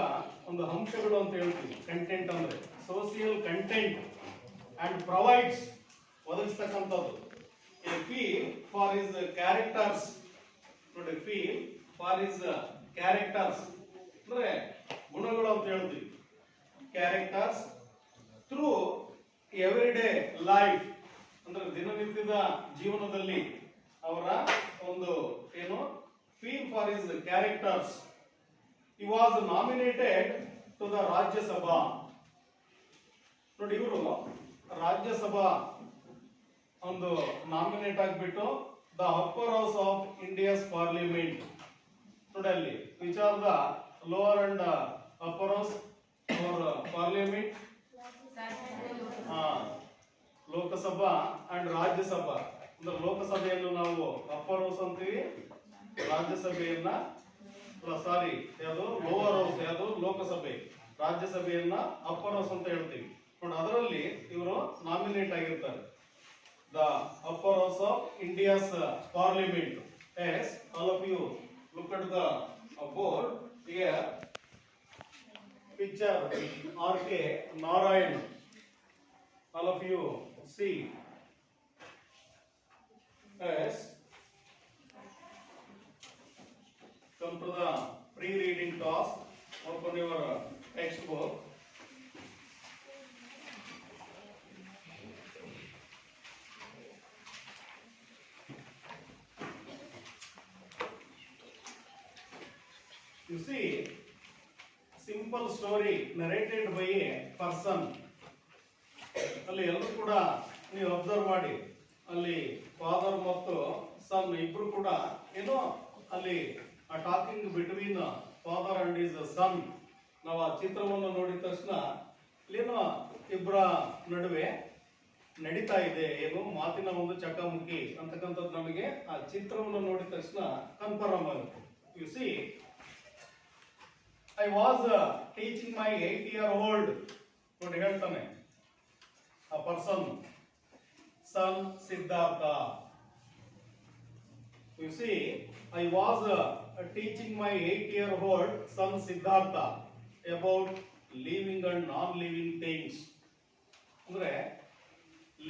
ಒಂದು ಅಂಶಗಳು ಅಂತ ಹೇಳ್ತೀವಿ. ಕಂಟೆಂಟ್ ಅಂದ್ರೆ ಸೋಷಿಯಲ್ ಕಂಟೆಂಟ್ ಅಂಡ್ ಪ್ರೊವೈಡ್ಸ್, ಒದಗಿಸ್ತಕ್ಕಂಥದ್ದು. A feel for his characters. ನೋಡಿ, feel for his characters ಅಂದ್ರೆ ಗುಣಗಳು ಅಂತ ಹೇಳ್ತೀವಿ. ಕ್ಯಾರೆಕ್ಟರ್ಸ್ ಥ್ರೂ ಎವ್ರಿಡೇ ಲೈಫ್ ಅಂದ್ರೆ ದಿನನಿತ್ಯದ ಜೀವನದಲ್ಲಿ ಅವರ ಒಂದು ಏನು feel for his characters. He was nominated to the Rajya Sabha. ನೋಡಿ, ಇವರು ರಾಜ್ಯಸಭಾ ಒಂದು ನಾಮಿನೇಟ್ ಆಗಿಬಿಟ್ಟು the upper house of India's parliament. ನೋಡಿ ಅಲ್ಲಿ, which are the lower and upper house our parliament? Lok Sabha and Rajya Sabha. ಅಂದ್ರೆ ಲೋಕಸಭೆಯನ್ನು ನಾವು ಅಪ್ಪರ್ ಹೌಸ್ ಅಂತೀವಿ, ರಾಜ್ಯಸಭೆಯನ್ನ ಸಾರಿ ಯಾವುದು ಲೋವರ್ ಹೌಸ್, ಯಾವುದು ಲೋಕಸಭೆ, ರಾಜ್ಯಸಭೆಯನ್ನ ಅಪ್ಪರ್ ಹೌಸ್ ಅಂತ ಹೇಳ್ತೀವಿ. ನೋಡಿ, ಅದರಲ್ಲಿ ಇವರು ನಾಮಿನೇಟ್ ಆಗಿರ್ತಾರೆ. The upper house of India's parliament. Yes, all of you look at the board here. Picture R.K. Narayan. All of you see. Yes. Come to the pre-reading task. Open your textbook. You see, simple story narrated by a person. ಅಲ್ಲಿ ಎಲ್ಲರೂ ಕೂಡ ನೀವು ಅಬ್ಸರ್ವ್ ಮಾಡಿ, ಅಲ್ಲಿ ಫಾದರ್ ಮತ್ತು ಸನ್ ಇಬ್ರು ಕೂಡ ಏನೋ ಅಲ್ಲಿ talking between father and his son. ನಾವು ಆ ಚಿತ್ರವನ್ನು ನೋಡಿದ ತಕ್ಷಣ ಏನೋ ಇಬ್ಬರ ನಡುವೆ ನಡೀತಾ ಇದೆ, ಏನು ಮಾತಿನ ಒಂದು ಚಕಮಕಿ ಅಂತಕ್ಕಂಥದ್ದು ನಮಗೆ ಆ ಚಿತ್ರವನ್ನು ನೋಡಿದ ತಕ್ಷಣ ಕನ್ಫರ್ಮ್ ಆಗುತ್ತೆ. You see, I was teaching my 8-year-old, ನೋಡಿ ಹೇಳ್ತಾನೆ ಆ person, son Siddhartha. You see, I was teaching my 8-year-old son Siddhartha about living and non-living things. ಅಂದ್ರೆ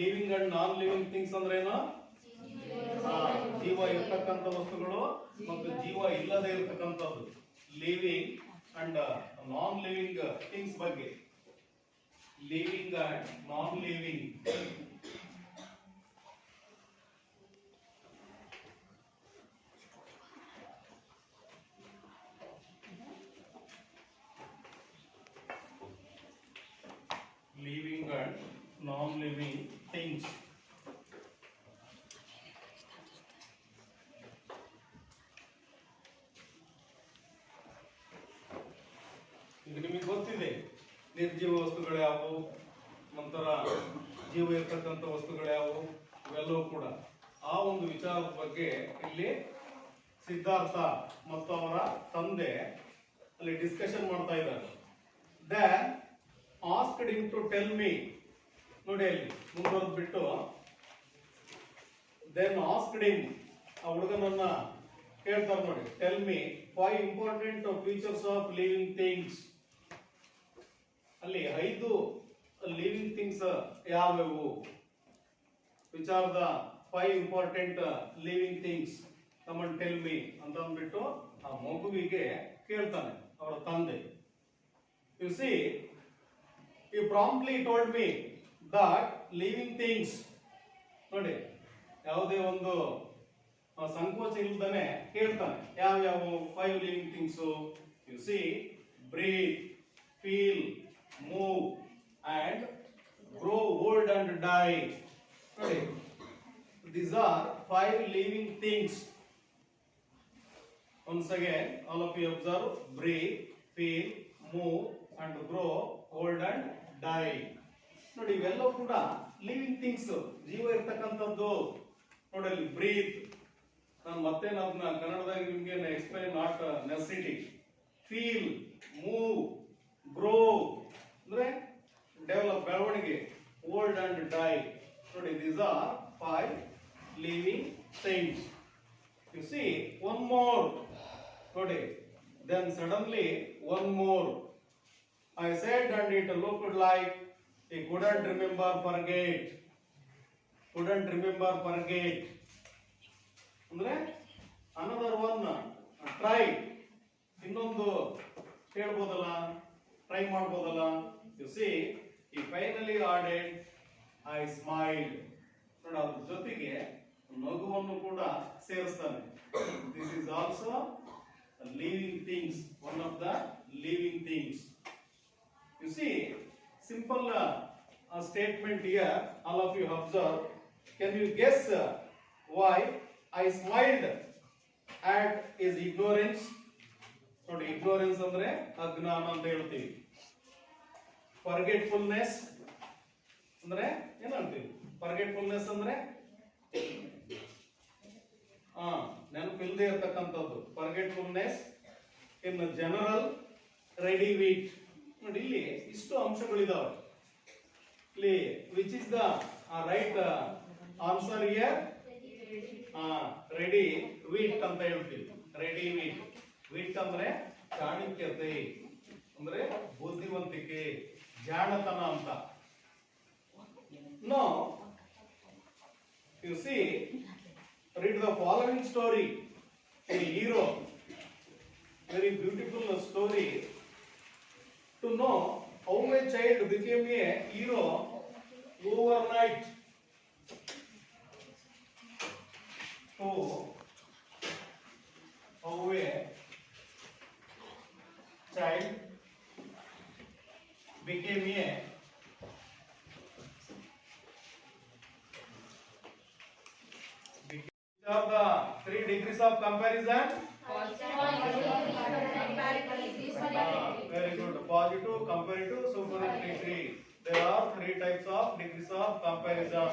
living and non living things ಅಂದ್ರೆ ಏನು? ಜೀವ ಇರ್ತಕ್ಕಂಥ ವಸ್ತುಗಳು ಮತ್ತು ಜೀವ ಇಲ್ಲದೆ ಇರತಕ್ಕಂಥದ್ದು, living and non living things ಬಗ್ಗೆ. Living and non living. Living and non-living things. ಇದು ನಿಮಗೆ ಗೊತ್ತಿದೆ, ನಿರ್ಜೀವ ವಸ್ತುಗಳು ಯಾವುವು, ನಂತರ ಜೀವ ಇರ್ತಕ್ಕಂಥ ವಸ್ತುಗಳು ಯಾವುವು, ಇವೆಲ್ಲವೂ ಕೂಡ ಆ ಒಂದು ವಿಚಾರದ ಬಗ್ಗೆ ಇಲ್ಲಿ ಸಿದ್ಧಾರ್ಥ ಮತ್ತು ಅವರ ತಂದೆ ಅಲ್ಲಿ ಡಿಸ್ಕಷನ್ ಮಾಡ್ತಾ ಇದ್ದಾರೆ. Then asked him to tell me, ನೋಡಿ ಅಲ್ಲಿ ಮುಂದುವರೆದು ಬಿಟ್ಟು, then asked him, ಆ ಹುಡುಗನನ್ನ ಕೇಳ್ತಾರೆ ನೋಡಿ, tell me 5 important features of living things. ಅಲ್ಲಿ 5 ಲಿವಿಂಗ್ ಥಿಂಗ್ಸ್ ಯಾವ್ಯಾವು ವಿಚಾರದ 5 important living things come and tell me ಅಂತ ಅಂದ್ಬಿಟ್ಟು ಆ ಮಗುವಿಗೆ ಕೇಳ್ತಾನೆ ಅವರ ತಂದೆ. U C, he promptly told me that living things, ನೋಡಿ ಯಾವುದೇ ಒಂದು ಸಂಕೋಚ ಇಲ್ಲದನೆ ಕೇಳ್ತಾನೆ ಯಾವ 5 living things. You see, breathe, feel, move and grow old and die. ನೋಡಿ, these are 5 living things. Once again, all of you observe: breathe, feel, move and grow old and die. ನೋಡಿ ಇವೆಲ್ಲವೂ ಕೂಡ ಲಿವಿಂಗ್ ಥಿಂಗ್ಸ್, ಜೀವ ಇರ್ತಕ್ಕಂಥದ್ದು. ನೋಡಿ ಅಲ್ಲಿ ಬ್ರೀತ್, ನಾನು ಮತ್ತೆ ಅದನ್ನ ಕನ್ನಡದಾಗಿ ನಿಮಗೆ explain not necessity. Feel, move, grow ಅಂದ್ರೆ ಡೆವಲಪ್, ಬೆಳವಣಿಗೆ, ಓಲ್ಡ್ ಅಂಡ್ ಡೈ. ನೋಡಿ these are 5 living things. You see, one more, ನೋಡಿ, then suddenly one more I said and it looked like he couldn't remember, forget. Couldn't remember, forget ಅಂದ್ರೆ another one, try, ಇನ್ನೊಂದು ಹೇಳ್ಬೋದಲ್ಲ, ಟ್ರೈ ಮಾಡ್ಬೋದಲ್ಲ. You see, he finally added, I smiled. ನೋಡಿ ಅದ್ರ ಜೊತೆಗೆ ನಗುವನ್ನು ಕೂಡ ಸೇರಿಸ್ತಾನೆ. This is also living things, one of the living things. You see, simple statement here, all of you observe. Can you guess why I smiled at his ignorance? ನೋಡಿ, ignorance ಅಂದ್ರೆ ಅಜ್ಞಾನ ಅಂತ ಹೇಳ್ತೀವಿ. ಫರ್ಗೆಟ್ಫುಲ್ನೆಸ್ ಅಂದ್ರೆ ಏನಂತೀವಿ? ಫರ್ಗೆಟ್ಫುಲ್ನೆಸ್ ಅಂದ್ರೆ ನೆನಪಿಲ್ಲದೆ ಇರತಕ್ಕಂಥದ್ದು. Forgetfulness in general, ready wit. ನೋಡಿ ಇಲ್ಲಿ ಇಷ್ಟು ಅಂಶಗಳಿದಾವೆ. ಇಲ್ಲಿ which is the right answer here? Ready wit ಅಂತ ಹೇಳ್ತೀವಿ. Ready wheat. ವೀಟ್ ಅಂದ್ರೆ ಚಾಣಕ್ಯತೆ, ಅಂದ್ರೆ ಬುದ್ಧಿವಂತಿಕೆ, ಜಾಣತನ ಅಂತ. Now, you see, read the following story. A hero, very beautiful story to know how a child became a hero overnight. So, how a child became a of the 3 degrees of comparison. Very good. Positive, comparative, superlative. There are three types of degrees of comparison.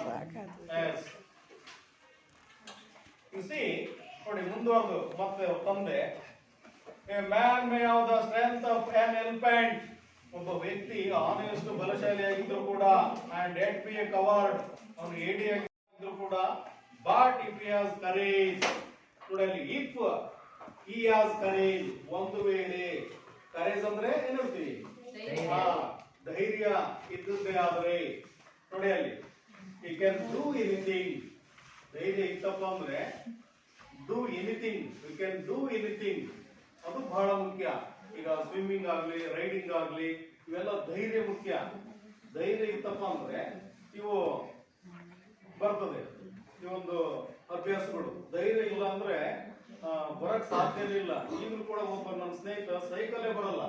Yes. You see, ನೋಡಿ ಮುಂದುವರೆದು ಮತ್ತೆ ತಂದೆ A man may have the strength of an elephant. ಒಬ್ಬ ವ್ಯಕ್ತಿ ಆನೆಯಷ್ಟು ಬಲಶಾಲಿಯಾಗಿದ್ರು ಕೂಡ and yet be a coward. ಅವನು ಏಡಿಯಾಗಿದ್ರು ಕೂಡ but if he has courage. ನೋಡಿ if he has courage, ಒಂದು ವೇಳೆ courage ಅಂದ್ರೆ ಏನು ಹೇಳ್ತೀವಿ? ಧೈರ್ಯ ಇದ್ದದ್ದೇ ಆದ್ರೆ ನೋಡಿ ಅಲ್ಲಿ he can do anything. ಧೈರ್ಯ ಇತ್ತಪ್ಪ ಅಂದ್ರೆ do anything, you can do anything. ಅದು ಬಹಳ ಮುಖ್ಯ. ಈಗ ಸ್ವಿಮ್ಮಿಂಗ್ ಆಗ್ಲಿ ರೈಡಿಂಗ್ ಆಗ್ಲಿ ಇವೆಲ್ಲ ಧೈರ್ಯ ಮುಖ್ಯ. ಧೈರ್ಯ ಇತ್ತಪ್ಪ ಅಂದ್ರೆ ಇವು ಬರ್ತದೆ ಈ ಒಂದು ಅಭ್ಯಾಸಗಳು. ಧೈರ್ಯ ಇಲ್ಲ ಅಂದ್ರೆ ಬರಕ್ ಸಾಧ್ಯನೇ ಇಲ್ಲ. ಈಗಲೂ ಕೂಡ ಒಬ್ಬ ನನ್ನ ಸ್ನೇಹಿತ ಸೈಕಲೇ ಬರಲ್ಲ.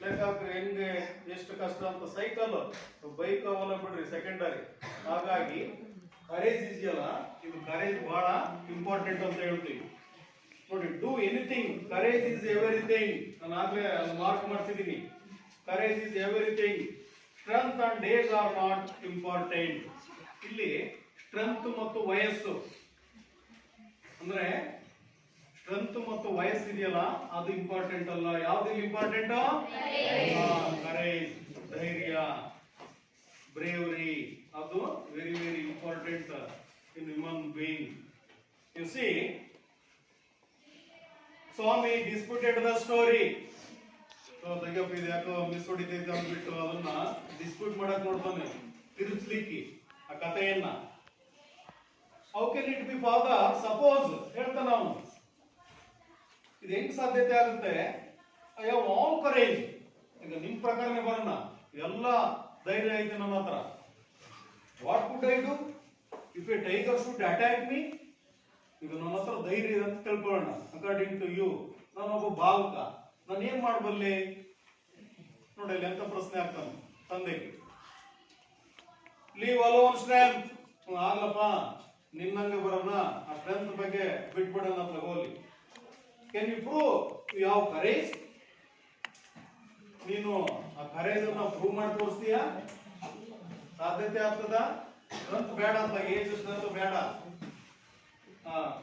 ಲೆಕ್ಕ ಹೆಂಗೆ ಎಷ್ಟು ಕಷ್ಟ ಅಂತ ಸೈಕಲ್ ಬೈಕ್ ಅವೆಲ್ಲ ಬಿಡ್ರಿ ಸೆಕೆಂಡರಿ. ಹಾಗಾಗಿ ಕರೇಜ್ ಇದೆಯಲ್ಲ ಇದು ಕರೇಜ್ ಬಹಳ ಇಂಪಾರ್ಟೆಂಟ್ ಅಂತ ಹೇಳ್ತೀವಿ. ನೋಡಿ do anything, courage is everything. ನಾನು ಆಗ್ಲೇ ಮಾರ್ಕ್ ಮಾಡ್ತಿದ್ದೀನಿ. Courage is everything. Strength and age are not important. ಇಲ್ಲಿ ಸ್ಟ್ರೆಂತ್ ಮತ್ತು ವಯಸ್ಸು ಅಂದ್ರೆ ಸ್ಟ್ರೆಂತ್ ಮತ್ತು ವಯಸ್ಸು ಇದೆಯಲ್ಲ ಅದು ಇಂಪಾರ್ಟೆಂಟ್ ಅಲ್ಲ. ಯಾವ್ದು ಇಂಪಾರ್ಟೆಂಟ್? ಕರೇಜ್, ಧೈರ್ಯ, ಬ್ರೇವರಿ. ಅದು very very important in human being. You see Swami disputed the story. ತೆಗಿಯಪ್ಪ ಇದು ಯಾಕೋ ಮಿಸ್ ಹೊಡಿತೈತೆ ಅಂದ್ಬಿಟ್ಟು ಅದನ್ನ ಡಿಸ್ಪ್ಯೂಟ್ ಮಾಡಕ್ ನೋಡ್ತಾನೆ, ತಿರುಗಿಸ್ಲಿಕ್ಕೆ ಆ ಕಥೆಯನ್ನ. How can it be father? Suppose ಹೇಳ್ತಾನ ಅವನು, ಇದು ಹೆಂಗ್ ಸಾಧ್ಯತೆ ಆಗುತ್ತೆ? I have all courage. ಈಗ ನಿಮ್ ಪ್ರಕಾರನೇ ಬರೋಣ, ಎಲ್ಲ ಧೈರ್ಯ ಐತೆ ನನ್ನ ಹತ್ರ. What could I do if A tiger should attack me? ಈಗ ನನ್ನ ಹತ್ರ ಧೈರ್ಯ ಇದೆ ಅಂತ ತಿಳ್ಕೊಳ್ಳೋಣ. ಅಕಾರ್ಡಿಂಗ್ ಟು ಯು ನಾನೊಬ್ಬ ಭಾವುಕ, ನಾನು ಏನ್ ಮಾಡಬಲ್ಲೆ? ನೋಡಿ ಅಲ್ಲಿ ಎಂತ ಪ್ರಶ್ನೆ ಆಗ್ತಾನೆ ತಂದೆಗೆ. Leave alone strength. ಆಗ್ಲಪ್ಪ ನಿನ್ನಂಗೆ ಬರೋಣ, ಆ ಸ್ಟ್ರೆಂತ್ ಬಗ್ಗೆ ಬಿಟ್ಬಿಡೋಣ ಅಂತ ಹೋಗ್ಲಿ. Can you prove you have courage? ನೀನು ಆ ಕರೇಜ್ ಅನ್ನ ಪ್ರೂವ್ ಮಾಡಿ ತೋರಿಸ್ತೀಯಾ? ಸಾಧ್ಯತೆ ಆಗ್ತದ? ಸ್ಟ್ರೆಂತ್ ಬೇಡ ಅಂತ, ಏಜ್ ಸ್ಟ್ರೆಂತ್ ಬೇಡ.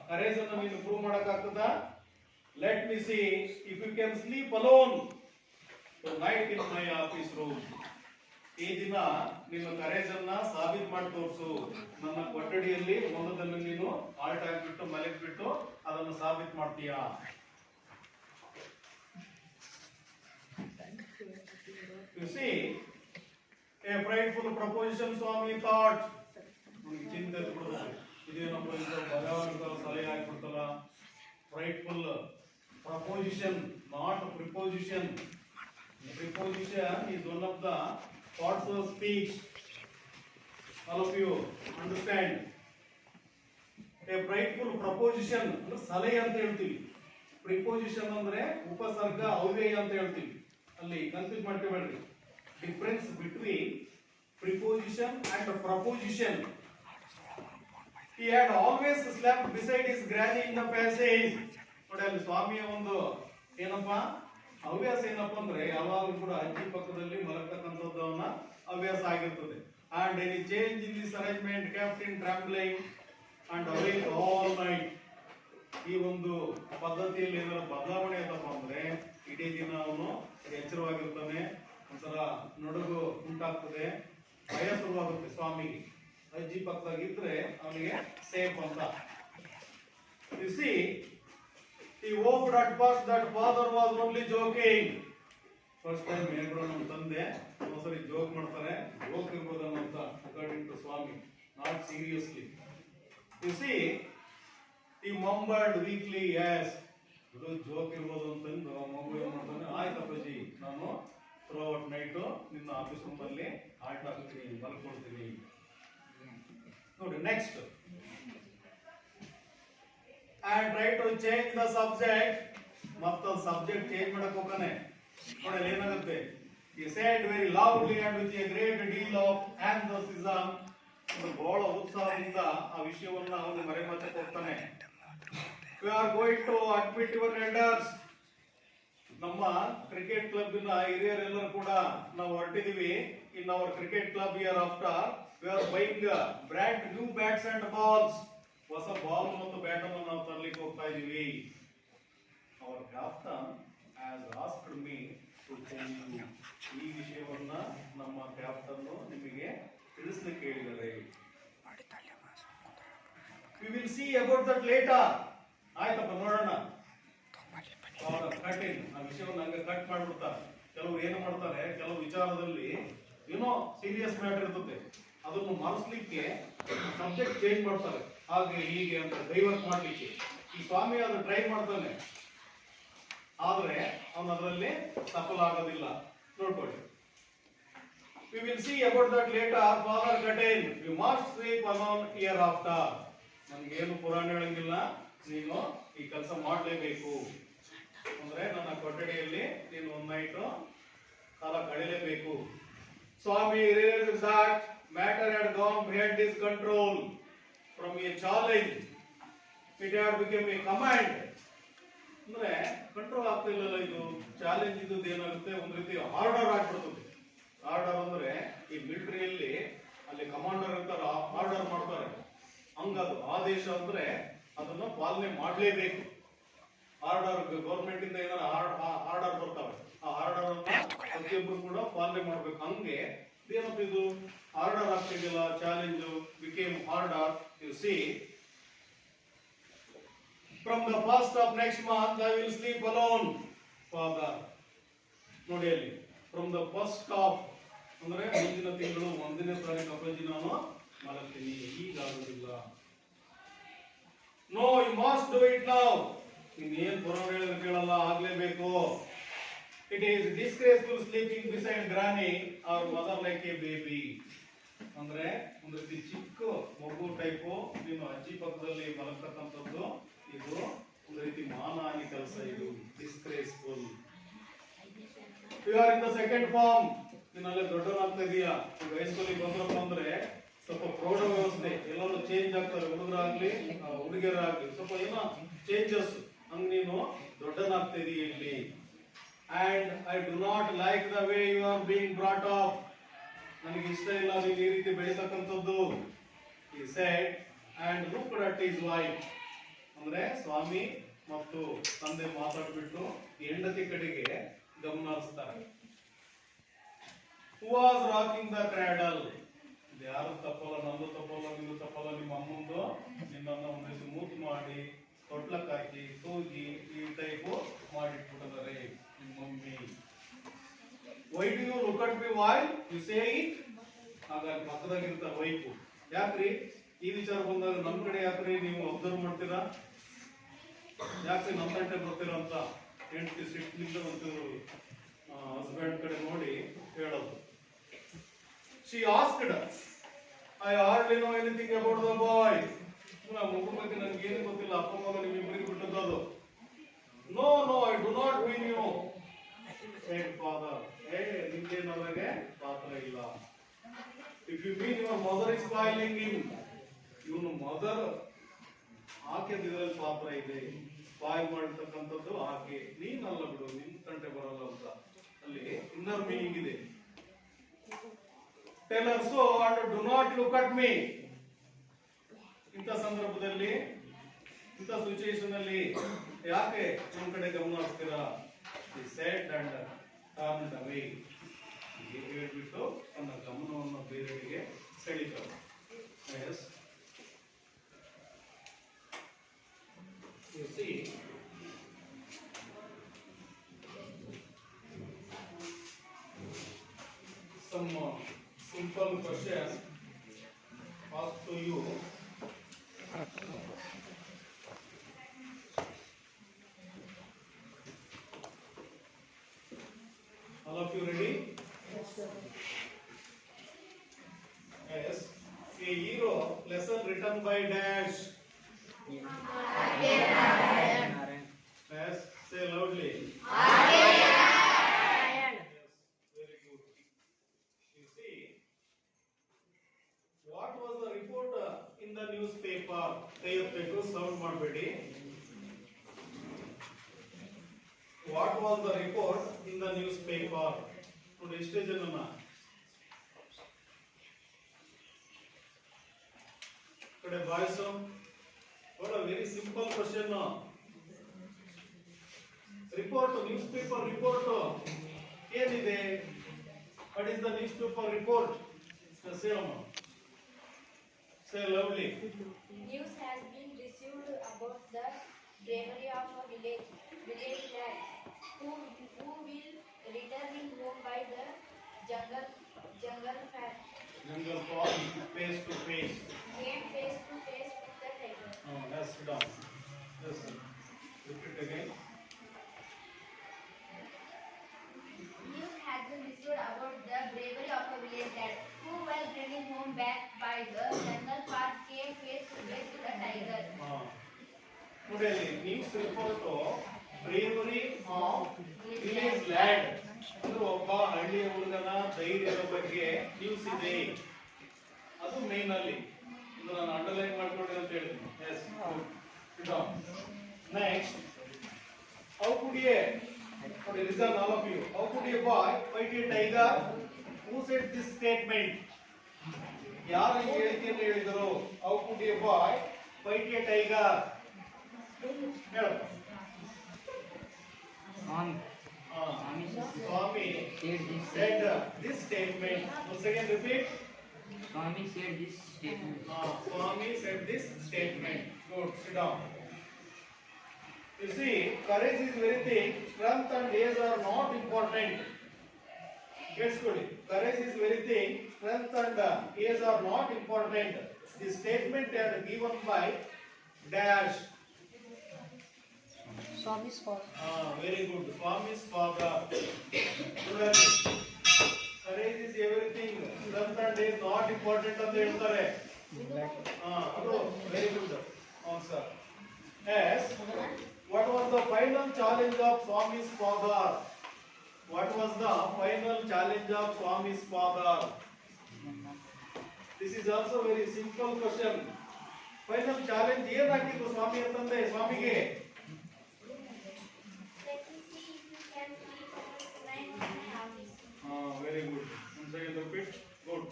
ಕರೇಜ್ ಅನ್ನು ನೀನು ಪ್ರೂವ್ ಮಾಡಕ್ ಆಗ್ತದ? Let me see if you can sleep alone night in my office room. ಈ ದಿನ ನೀನು ಕರೇಜ್ ಅನ್ನ ಸಾಬೀತು ಮಾಡಿ ತೋರಿಸು. ನನ್ನ ಕೊಠಡಿಯಲ್ಲಿ ಒಂದದಲ್ಲಿ ನೀನು ಆಲ್ಟ್ ಆಗಿಬಿಟ್ಟು ಮಲಗಿಬಿಟ್ಟು ಅದನ್ನು ಸಾಬೀತು ಮಾಡ್ತೀಯಾ? You see, a frightful proposition Swami thought. ಚಿಂತೆ ಬಿಡುತ್ತೆ, ಇದೇನಪ್ಪ ಇದು ಭಗವಂತ ಸಲಹೆ ಆಗಿಬಿಡ್ತಲ್ಲ. ಫ್ರೈಟ್ಫುಲ್ proposition, not preposition. Preposition is one of the parts of speech. All of you understand? A frightful proposition ಅಂದ್ರೆ ಸಲಹೆ ಅಂತ ಹೇಳ್ತೀವಿ. ಪ್ರಿಪೋಸಿಷನ್ ಅಂದ್ರೆ ಉಪಸರ್ಗ ಅವ್ಯಯ ಅಂತ ಹೇಳ್ತೀವಿ. ಅಲ್ಲಿ ಕನ್ಫ್ಯೂಸ್ ಮಾಡ್ಕೋಬೇಡ್ರಿ. Difference between preposition and proposition. He had always slept beside his granny in the passage. ನೋಡಿ ಅಲ್ಲಿ ಸ್ವಾಮಿಯ ಒಂದು ಏನಪ್ಪಾ ಹವ್ಯಾಸ ಏನಪ್ಪಾ ಅಂದ್ರೆ ಯಾವಾಗಲೂ ಕೂಡ ಅಜ್ಜಿ ಪಕ್ಕದಲ್ಲಿ ಮಲಗ್ತಕ್ಕಂಥದ್ದು ಅವನ ಹವ್ಯಾಸ ಆಗಿರ್ತದೆ. And any change in this arrangement kept him trembling and awake all night. ಈ ಒಂದು ಪದ್ಧತಿಯಲ್ಲಿ ಏನಾದ್ರು ಬದಲಾವಣೆ ಆಯ್ತಪ್ಪ ಅಂದ್ರೆ ಇಡೀ ದಿನ ಅವನು ಎಚ್ಚರವಾಗಿರ್ತಾನೆ. ಒಂಥರ ನಡುಗು ಉಂಟಾಗ್ತದೆ, ಭಯ ಶುರುವಾಗುತ್ತೆ ಸ್ವಾಮಿಗೆ. ಅಜ್ಜಿ ಪಕ್ಕದಾಗಿದ್ರೆ ಅವನಿಗೆ ಸೇಫ್ ಅಂತ. You see, he hoped at first that father was only joking. First time ಏನ್ರು ನಮ್ಮ ತಂದೆ ಒಂದ್ಸರಿ ಜೋಕ್ ಮಾಡ್ತಾರೆ, ಜೋಕ್ ಇರ್ಬೋದನ್ನಂತ according to Swami, not seriously. You see, he mumbled weakly, yes, ಇದು ಜೋಕ್ ಇರ್ಬೋದು ಅಂತಂದು ಮಗು ಏನ್ ಮಾಡ್ತಾನೆ, ಆಯ್ತಪ್ಪಾಜಿ ನಾನು ಥ್ರೂ ಔಟ್ ನೈಟ್ ನಿನ್ನ ಆಫೀಸ್ ರೂಮ್ ಅಲ್ಲಿ ಆಲ್ಟ್ ಆಗ್ತೀನಿ, ಮಲ್ಕೊಳ್ತೀನಿ. ನೋಡಿ next, and try to change the subject. ಮತ್ತೊಂದು ಸಬ್ಜೆಕ್ಟ್ ಚೇಂಜ್ ಮಾಡಕ್ ಹೋಗ್ತಾನೆ. ನೋಡಿ ಏನಾಗುತ್ತೆ, he said very loudly and with a great deal of enthusiasm. ಬಹಳ ಉತ್ಸಾಹದಿಂದ ಆ ವಿಷಯವನ್ನ ಅವನು ಮರೆಮಾಚಕ್ಕೆ ಹೋಗ್ತಾನೆ. We are going to admit your elders. ನಮ್ಮ ಕ್ರಿಕೆಟ್ ಕ್ಲಬ್ನ ಹಿರಿಯರೆಲ್ಲರೂ ಕೂಡ ನಾವು ಹೊರಟಿದೀವಿ. In our cricket club year after we are buying brand new bats and balls. ಹೊಸ ಬಾಲ್ ಮತ್ತು ಬ್ಯಾಟ್ ಅನ್ನು ನಾವು ತರಲಿಕ್ಕೆ ಹೋಗ್ತಾ ಇದೀವಿ. Our captain has asked me to tell you. ಈ ವಿಷಯವನ್ನ ನಮ್ಮ ಕ್ಯಾಪ್ಟನ್ ನಿಮಗೆ ತಿಳಿಸ್ಲಿಕ್ಕೆ ಹೇಳಿದ್ದಾರೆ. We will see about that later. ಆಯ್ತಪ್ಪ, ನೋಡೋಣ. ಕಟಿಂಗ್ ಆ ವಿಷಯವನ್ನು ಹಂಗೆ ಕಟ್ ಮಾಡ್ಬಿಡ್ತಾರೆ. ಕೆಲವರು ಏನು ಮಾಡ್ತಾರೆ, ಕೆಲವು ವಿಚಾರದಲ್ಲಿ ಏನೋ ಸೀರಿಯಸ್ ಮ್ಯಾಟರ್ ಇರ್ತದೆ, ಅದನ್ನು ಮರೆಸ್ಲಿಕ್ಕೆ ಸಬ್ಜೆಕ್ಟ್ ಚೇಂಜ್ ಮಾಡ್ತಾರೆ, ಹಾಗೆ ಹೀಗೆ ಅಂತ ಡೈವರ್ಟ್ ಮಾಡ್ಲಿಕ್ಕೆ. ಈ ಸ್ವಾಮಿ ಅದು ಟ್ರೈ ಮಾಡ್ತಾನೆ, ಆದ್ರೆ ಅವನು ಅದರಲ್ಲಿ ಸಫಲಾಗೋದಿಲ್ಲ. ನೋಡ್ಕೊಳ್ಳಿ. We will see about that later. Father Katain, you must sleep alone hereafter. ನನಗೇನು ಪುರಾಣ ಹೇಳಂಗಿಲ್ಲ, ನೀನು ಈ ಕೆಲಸ ಮಾಡಲೇಬೇಕು. ಅಂದ್ರೆ ನನ್ನ ಕೊಠಡಿಯಲ್ಲಿ ನೀನು ಒಂದು ನೈಟ್ ಕಾಲ ಕಳೆಯಲೇಬೇಕು. ಸ್ವಾಮಿ realized that matter had gone beyond his control. From a challenge, it had become a command. ಅಂದ್ರೆ ಕಂಟ್ರೋಲ್ ಆಗ್ತಿಲ್ಲ ಇದು. ಚಾಲೆಂಜ್ ಇದು ಏನಾಗುತ್ತೆ, ಒಂದ್ ರೀತಿ ಆರ್ಡರ್ ಆಗ್ಬಿಡ್ತದೆ. ಆರ್ಡರ್ ಅಂದ್ರೆ ಈ ಮಿಲಿಟರಿಯಲ್ಲಿ ಅಲ್ಲಿ ಕಮಾಂಡರ್ ಇರ್ತಾರ, ಆರ್ಡರ್ ಮಾಡ್ತಾರೆ. ಹಂಗದು ಆದೇಶ ಅಂದ್ರೆ ಅದನ್ನ ಪಾಲನೆ ಮಾಡಲೇಬೇಕು. ಆರ್ಡರ್ ಗೌರ್ಮೆಂಟ್ ಇಂದ ಏನಾರ ಆರ್ಡರ್ ಬರ್ತಾವೆ, ಆ ಆರ್ಡರ್ ಅನ್ನ ಪ್ರತಿಯೊಬ್ಬರು ಕೂಡ ಪಾಲನೆ ಮಾಡ್ಬೇಕು. ಹಂಗೆ ಏನಪ್ಪ ಇದು ಆರ್ಡರ್ ಆಗ್ತಿದಿಲ್ಲ, challenge became order. You see, from the first of next month I will sleep alone father. ನೋಡಿ ಅಲ್ಲಿ, ಫ್ರಮ್ ದ ಫಸ್ಟ್ ಆಫ್ ಅಂದ್ರೆ ಮುಂದಿನ ತಿಂಗಳು 1ನೇ ತಾರೀಕು ಅಪ್ಪಾಜಿ ನಾನು ಮಲಗ್ತೀನಿ, ಈಗಾಗೋದಿಲ್ಲ. No, you must do it now. ಇನ್ನೇನ್ ಪುರಾಣ ಹೇಳಿದ್ರೆ ಕೇಳಲ್ಲ, ಆಗ್ಲೇಬೇಕು. It is disgraceful sleeping beside granny or mother like a baby. ಅಂದ್ರೆ ಒಂದು ರೀತಿ ಚಿಕ್ಕ ಮಗು ಟೈಪು ನೀನು ಅಜ್ಜಿ ಪಕ್ಕದಲ್ಲಿ ಮಲಗ್ತಕ್ಕಂಥದ್ದು, ಇದು ಒಂದು ರೀತಿ ಮಾನಹಾನಿ ಕೆಲಸ. ಇದು disgraceful. You are in the second form. ನೀನಲ್ಲೇ ದೊಡ್ಡವನಾಗ್ತಾ ಇದೀಯಾ. ಹೈಸ್ಕೂಲಿಗೆ ಬಂದ್ರಪ್ಪ ಅಂದ್ರೆ ಸ್ವಲ್ಪ ಪ್ರೌಢ ವ್ಯವಸ್ಥೆ, ಎಲ್ಲರೂ ಚೇಂಜ್ ಆಗ್ತಾರೆ. ಹುಡುಗರಾಗ್ಲಿ ಹುಡುಗಿಯರಾಗ್ಲಿ ಸ್ವಲ್ಪ ಏನೋ ಚೇಂಜಸ್. ಹಂಗ ನೀನು ದೊಡ್ಡನಾಗ್ತಾ ಇದೀಯ ಇಲ್ಲಿ. And I do not like the way you are being brought up. ನನಗೆ ಇಷ್ಟ ಇಲ್ಲ ನೀನು ಈ ರೀತಿ ಬೆಳೀತಕ್ಕಂಥದ್ದು. he said and looked at his wife. ಅಂದ್ರೆ ಸ್ವಾಮಿ ಮತ್ತು ತಂದೆ ಮಾತಾಡ್ಬಿಟ್ಟು ಹೆಂಡತಿ ಕಡೆಗೆ ಗಮನ ಹರಿಸ್ತಾರೆ. Who was rocking the cradle? ಯಾರು ತಪ್ಪಲ್ಲ, ನಂದು ತಪ್ಪಲ್ಲ, ನಿಂದು ತಪ್ಪಲ್ಲ, ನಿಮ್ಮ ಅಮ್ಮಂದು ನಿನ್ನನ್ನು ಒಂದಿಷ್ಟು ಮೂತು ಮಾಡಿ ತೊಟ್ಲಕ್ಕೆ ಹಾಕಿ ತೂಗಿ ಈ ಟೈಪು ಮಾಡಿಟ್ಬಿಟ್ಟಿದ್ದಾರೆ ನಿಮ್ಮ mummy. Why do you look at me while you say it? ಹಾಗಾಗಿ ಪಕ್ಕದಾಗಿರ್ತಾರೆ ವೈಫು. ಯಾಕ್ರಿ ಈ ವಿಚಾರ ಬಂದಾಗ ನಮ್ಮ ಕಡೆ ಯಾಕ್ರಿ ನೀವು ಅಬ್ಸರ್ವ್ ಮಾಡ್ತೀರಾ? ಯಾಕೆ ನಮ್ಮ ಗಂಟೆ ಬರ್ತೀರಾ ಅಂತ ಹೆಂಡತಿ ಸಿಟ್ಟಿನಿಂದ ಒಂಚೂರು ಹಸ್ಬೆಂಡ್ ಕಡೆ ನೋಡಿ ಹೇಳೋದು. She asked, I hardly know anything about the boy. ಮಗು ಬಗ್ಗೆ ನನಗೆ ಏನು ಗೊತ್ತಿಲ್ಲ, ಅಪ್ಪ ಮಗ ನಿಮ್ಮಿಬ್ಬರಿಗೆ ಬಿಟ್ಟದ್ದು. No, no, I do not mean you, said father. ನಿಮಗೆ ನನಗೆ ಪಾತ್ರ ಇಲ್ಲ. If you mean your mother is spoiling him, ಇವನು ಮದರ್ ಆಕೆ ಇದರಲ್ಲಿ ಪಾತ್ರ ಇದೆ. ಸ್ಪಾಯ್ಲ್ ಮಾಡಿರ್ತಕ್ಕಂಥದ್ದು ಆಕೆ, ನೀನಲ್ಲ ಬಿಡು, ನಿನ್ ತಂಟೆ ಬರಲ್ಲ ಅಂತ ಅಲ್ಲಿ ಇನ್ನರ್ ಮೀನಿಂಗ್ ಇದೆ. Tell her so and do not look at me. ಇಂಥ ಸಂದರ್ಭದಲ್ಲಿ, ಇಂಥ ಸಿಚುಯೇಷನ್ ಅಲ್ಲಿ ಯಾಕೆ ನಮ್ಮ ಕಡೆ ಗಮನ ಹರಿಸ್ತೀರಾ? He said and turned away. ಹೇಳ್ಬಿಟ್ಟು ತನ್ನ ಗಮನವನ್ನು ಬೇರೆಯವರಿಗೆ ಸೆಳೀತಾರೆ. Yes. You see, some simple question asked to you. All of you ready? Yes, sir. Yes. A hero lesson written by dash. Yes. Say loudly. Yes. Very good. You see, what was the report in the newspaper? Sound ಮಾಡಬೇಡಿ. What was the report in the news paper? ನೋಡಿ ಎಷ್ಟೇ ಜನನ ಕಡೆ boys. what a very simple question. Report news paper report ಏನಿದೆ? what is the newspaper report? say loudly. News has been received about the bravery of a village lad who will returning home by the jungle path. Jungle path, face to face. Came face to face with the tiger. Oh, yes, down. Yes. Repeat again. News has been received about the bravery of a village lad who, while returning home back by the jungle path, came face to face with a tiger. ನೋಡಿ ಅಲ್ಲಿ news report bravery of village land ಅಂದ್ರೆ ಒಬ್ಬ ಹಳ್ಳಿಯ ಹುಡುಗನ ಧೈರ್ಯದ ಬಗ್ಗೆ ನ್ಯೂಸ್ ಇದೆ. ಅದು ಮೇನ್ ಅಲ್ಲಿ ಇದು ನಾನು ಅಂಡರ್ಲೈನ್ ಮಾಡ್ಕೊಳ್ಳಿ ಅಂತ ಹೇಳ್ತೀನಿ. Yes next, how could a ನೋಡಿ listen all of you, how could a boy fight a tiger? Who said this statement? ಯಾರು ಈ ಹೇಳಿಕೆಯನ್ನು ಹೇಳಿದರು? How could a boy fight a tiger? ಹೇಳು. Swami said this statement. Once again repeat. Swami said this statement. Swami said this statement. Good. Sit down. You see, courage is very thing. Strength and age are not important. Gets good. Courage is very thing. Strength and age are not important. This statement is given by dash. Swami's father. Very good. Swami's father. Courage is everything. Strength and age not important ಅಂತ ಹೇಳ್ತಾರೆ. ಅದು very good answer. Yes. What was the final challenge of Swami's father? What was the final challenge of Swami's father? This is also very simple question. Final challenge ಏನಾಗಿತ್ತು ಸ್ವಾಮಿ ಅಂತಂದ್ರೆ ಸ್ವಾಮಿಗೆ? Very good. Once again repeat. Good.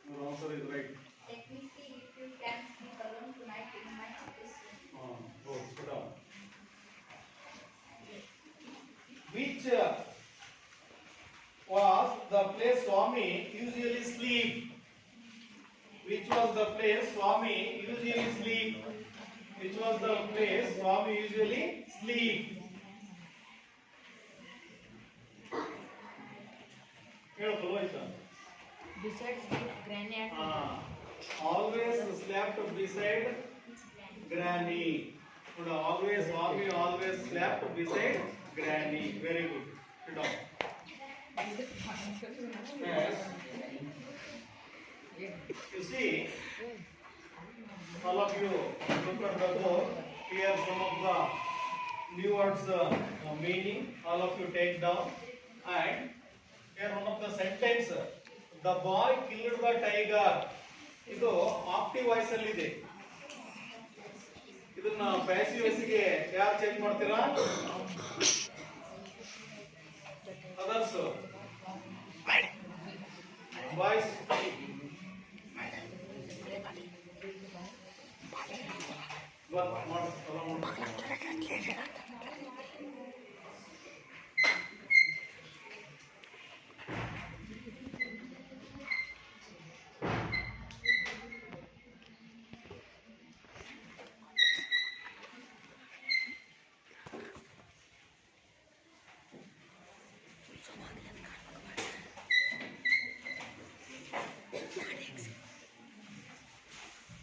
Your answer is right. Let me see if you can sleep alone tonight in my office. Good. Sit down. Which was the place Swami usually sleep? Which was the place Swami usually sleep? Which was the place Swami usually sleep? Besides granny at always slept beside granny. Always Swami always slept beside granny. Very good. Sit down. Yes. You see, all of you look at the board. Here some of the new words meaning. All of you take down. And here one of the sentence. The boy killed the tiger. ಇದು ಆಕ್ಟಿವ್ ವಾಯ್ಸ್ ಅಲ್ಲಿ ಇದೆ. ಇದನ್ನ ಪ್ಯಾಸಿವ್ ವಾಯ್ಸ್ ಗೆ ಯಾರು ಚೇಂಜ್ ಮಾಡ್ತೀರಾ? Others voice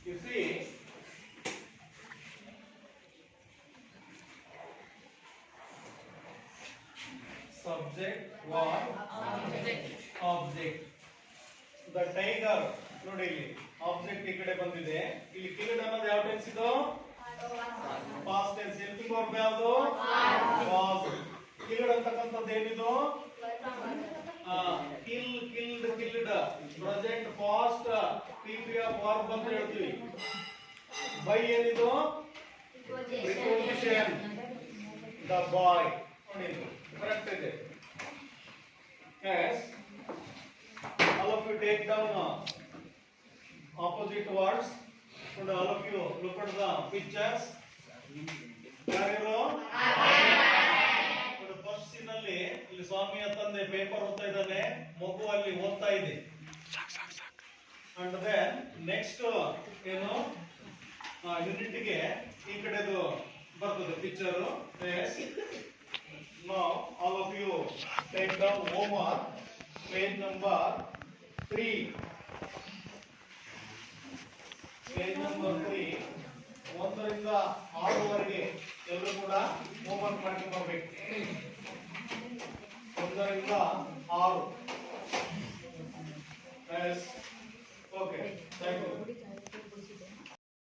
you see, subject what? Object. The tiger ನೋಡಿ ಇಲ್ಲಿ ಆಬ್ಜೆಕ್ಟ್ ಈ ಕಡೆ ಬಂದಿದೆ. ಇಲ್ಲಿ ಕಿಲ್ಡ್ ಅನ್ನೋದು ಯಾವ ಟೆನ್ಸ್ ಇದು? Past tense. ಹೆಲ್ಪಿಂಗ್ ವರ್ಬ್ ಯಾವುದು? ವಾಸ್. ಕಿಲ್ಡ್ ಅಂತಕ್ಕಂಥದ್ದು ಏನಿದು? Kill killed killed present past PP of verb ಅಂತ ಹೇಳ್ತೀವಿ. ಬೈ ಏನಿದು? ಪ್ರಿಪೋಸಿಷನ್. The boy. ಕರೆಕ್ಟ್ ಇದೆ. Yes. All of you take down opposite words and all of you look at the pictures. ಯಾರ್ಯಾರು ಫಸ್ಟ್ ಸೀನ್ ಅಲ್ಲಿ ಇಲ್ಲಿ ಸ್ವಾಮಿಯ ತಂದೆ ಪೇಪರ್ ಓದ್ತಾ ಇದ್ದಾನೆ, ಮಗು ಅಲ್ಲಿ ಓದ್ತಾ ಇದೆ. ಅಂಡ್ ದೆನ್ ನೆಕ್ಸ್ಟ್ ಏನು ಯೂನಿಟ್ ಗೆ ಈ ಕಡೆದು ಬರ್ತದೆ picture. Now all of you take down homework, page number 3. Page number 3. 1 ರಿಂದ 6 ವರೆಗೆ ಎಲ್ಲರೂ ಕೂಡ ಹೋಮ್ವರ್ಕ್ ಮಾಡ್ಕೊಂಡು ಬರ್ಬೇಕು. 1 ರಿಂದ 6. Yes. Okay. Thank you.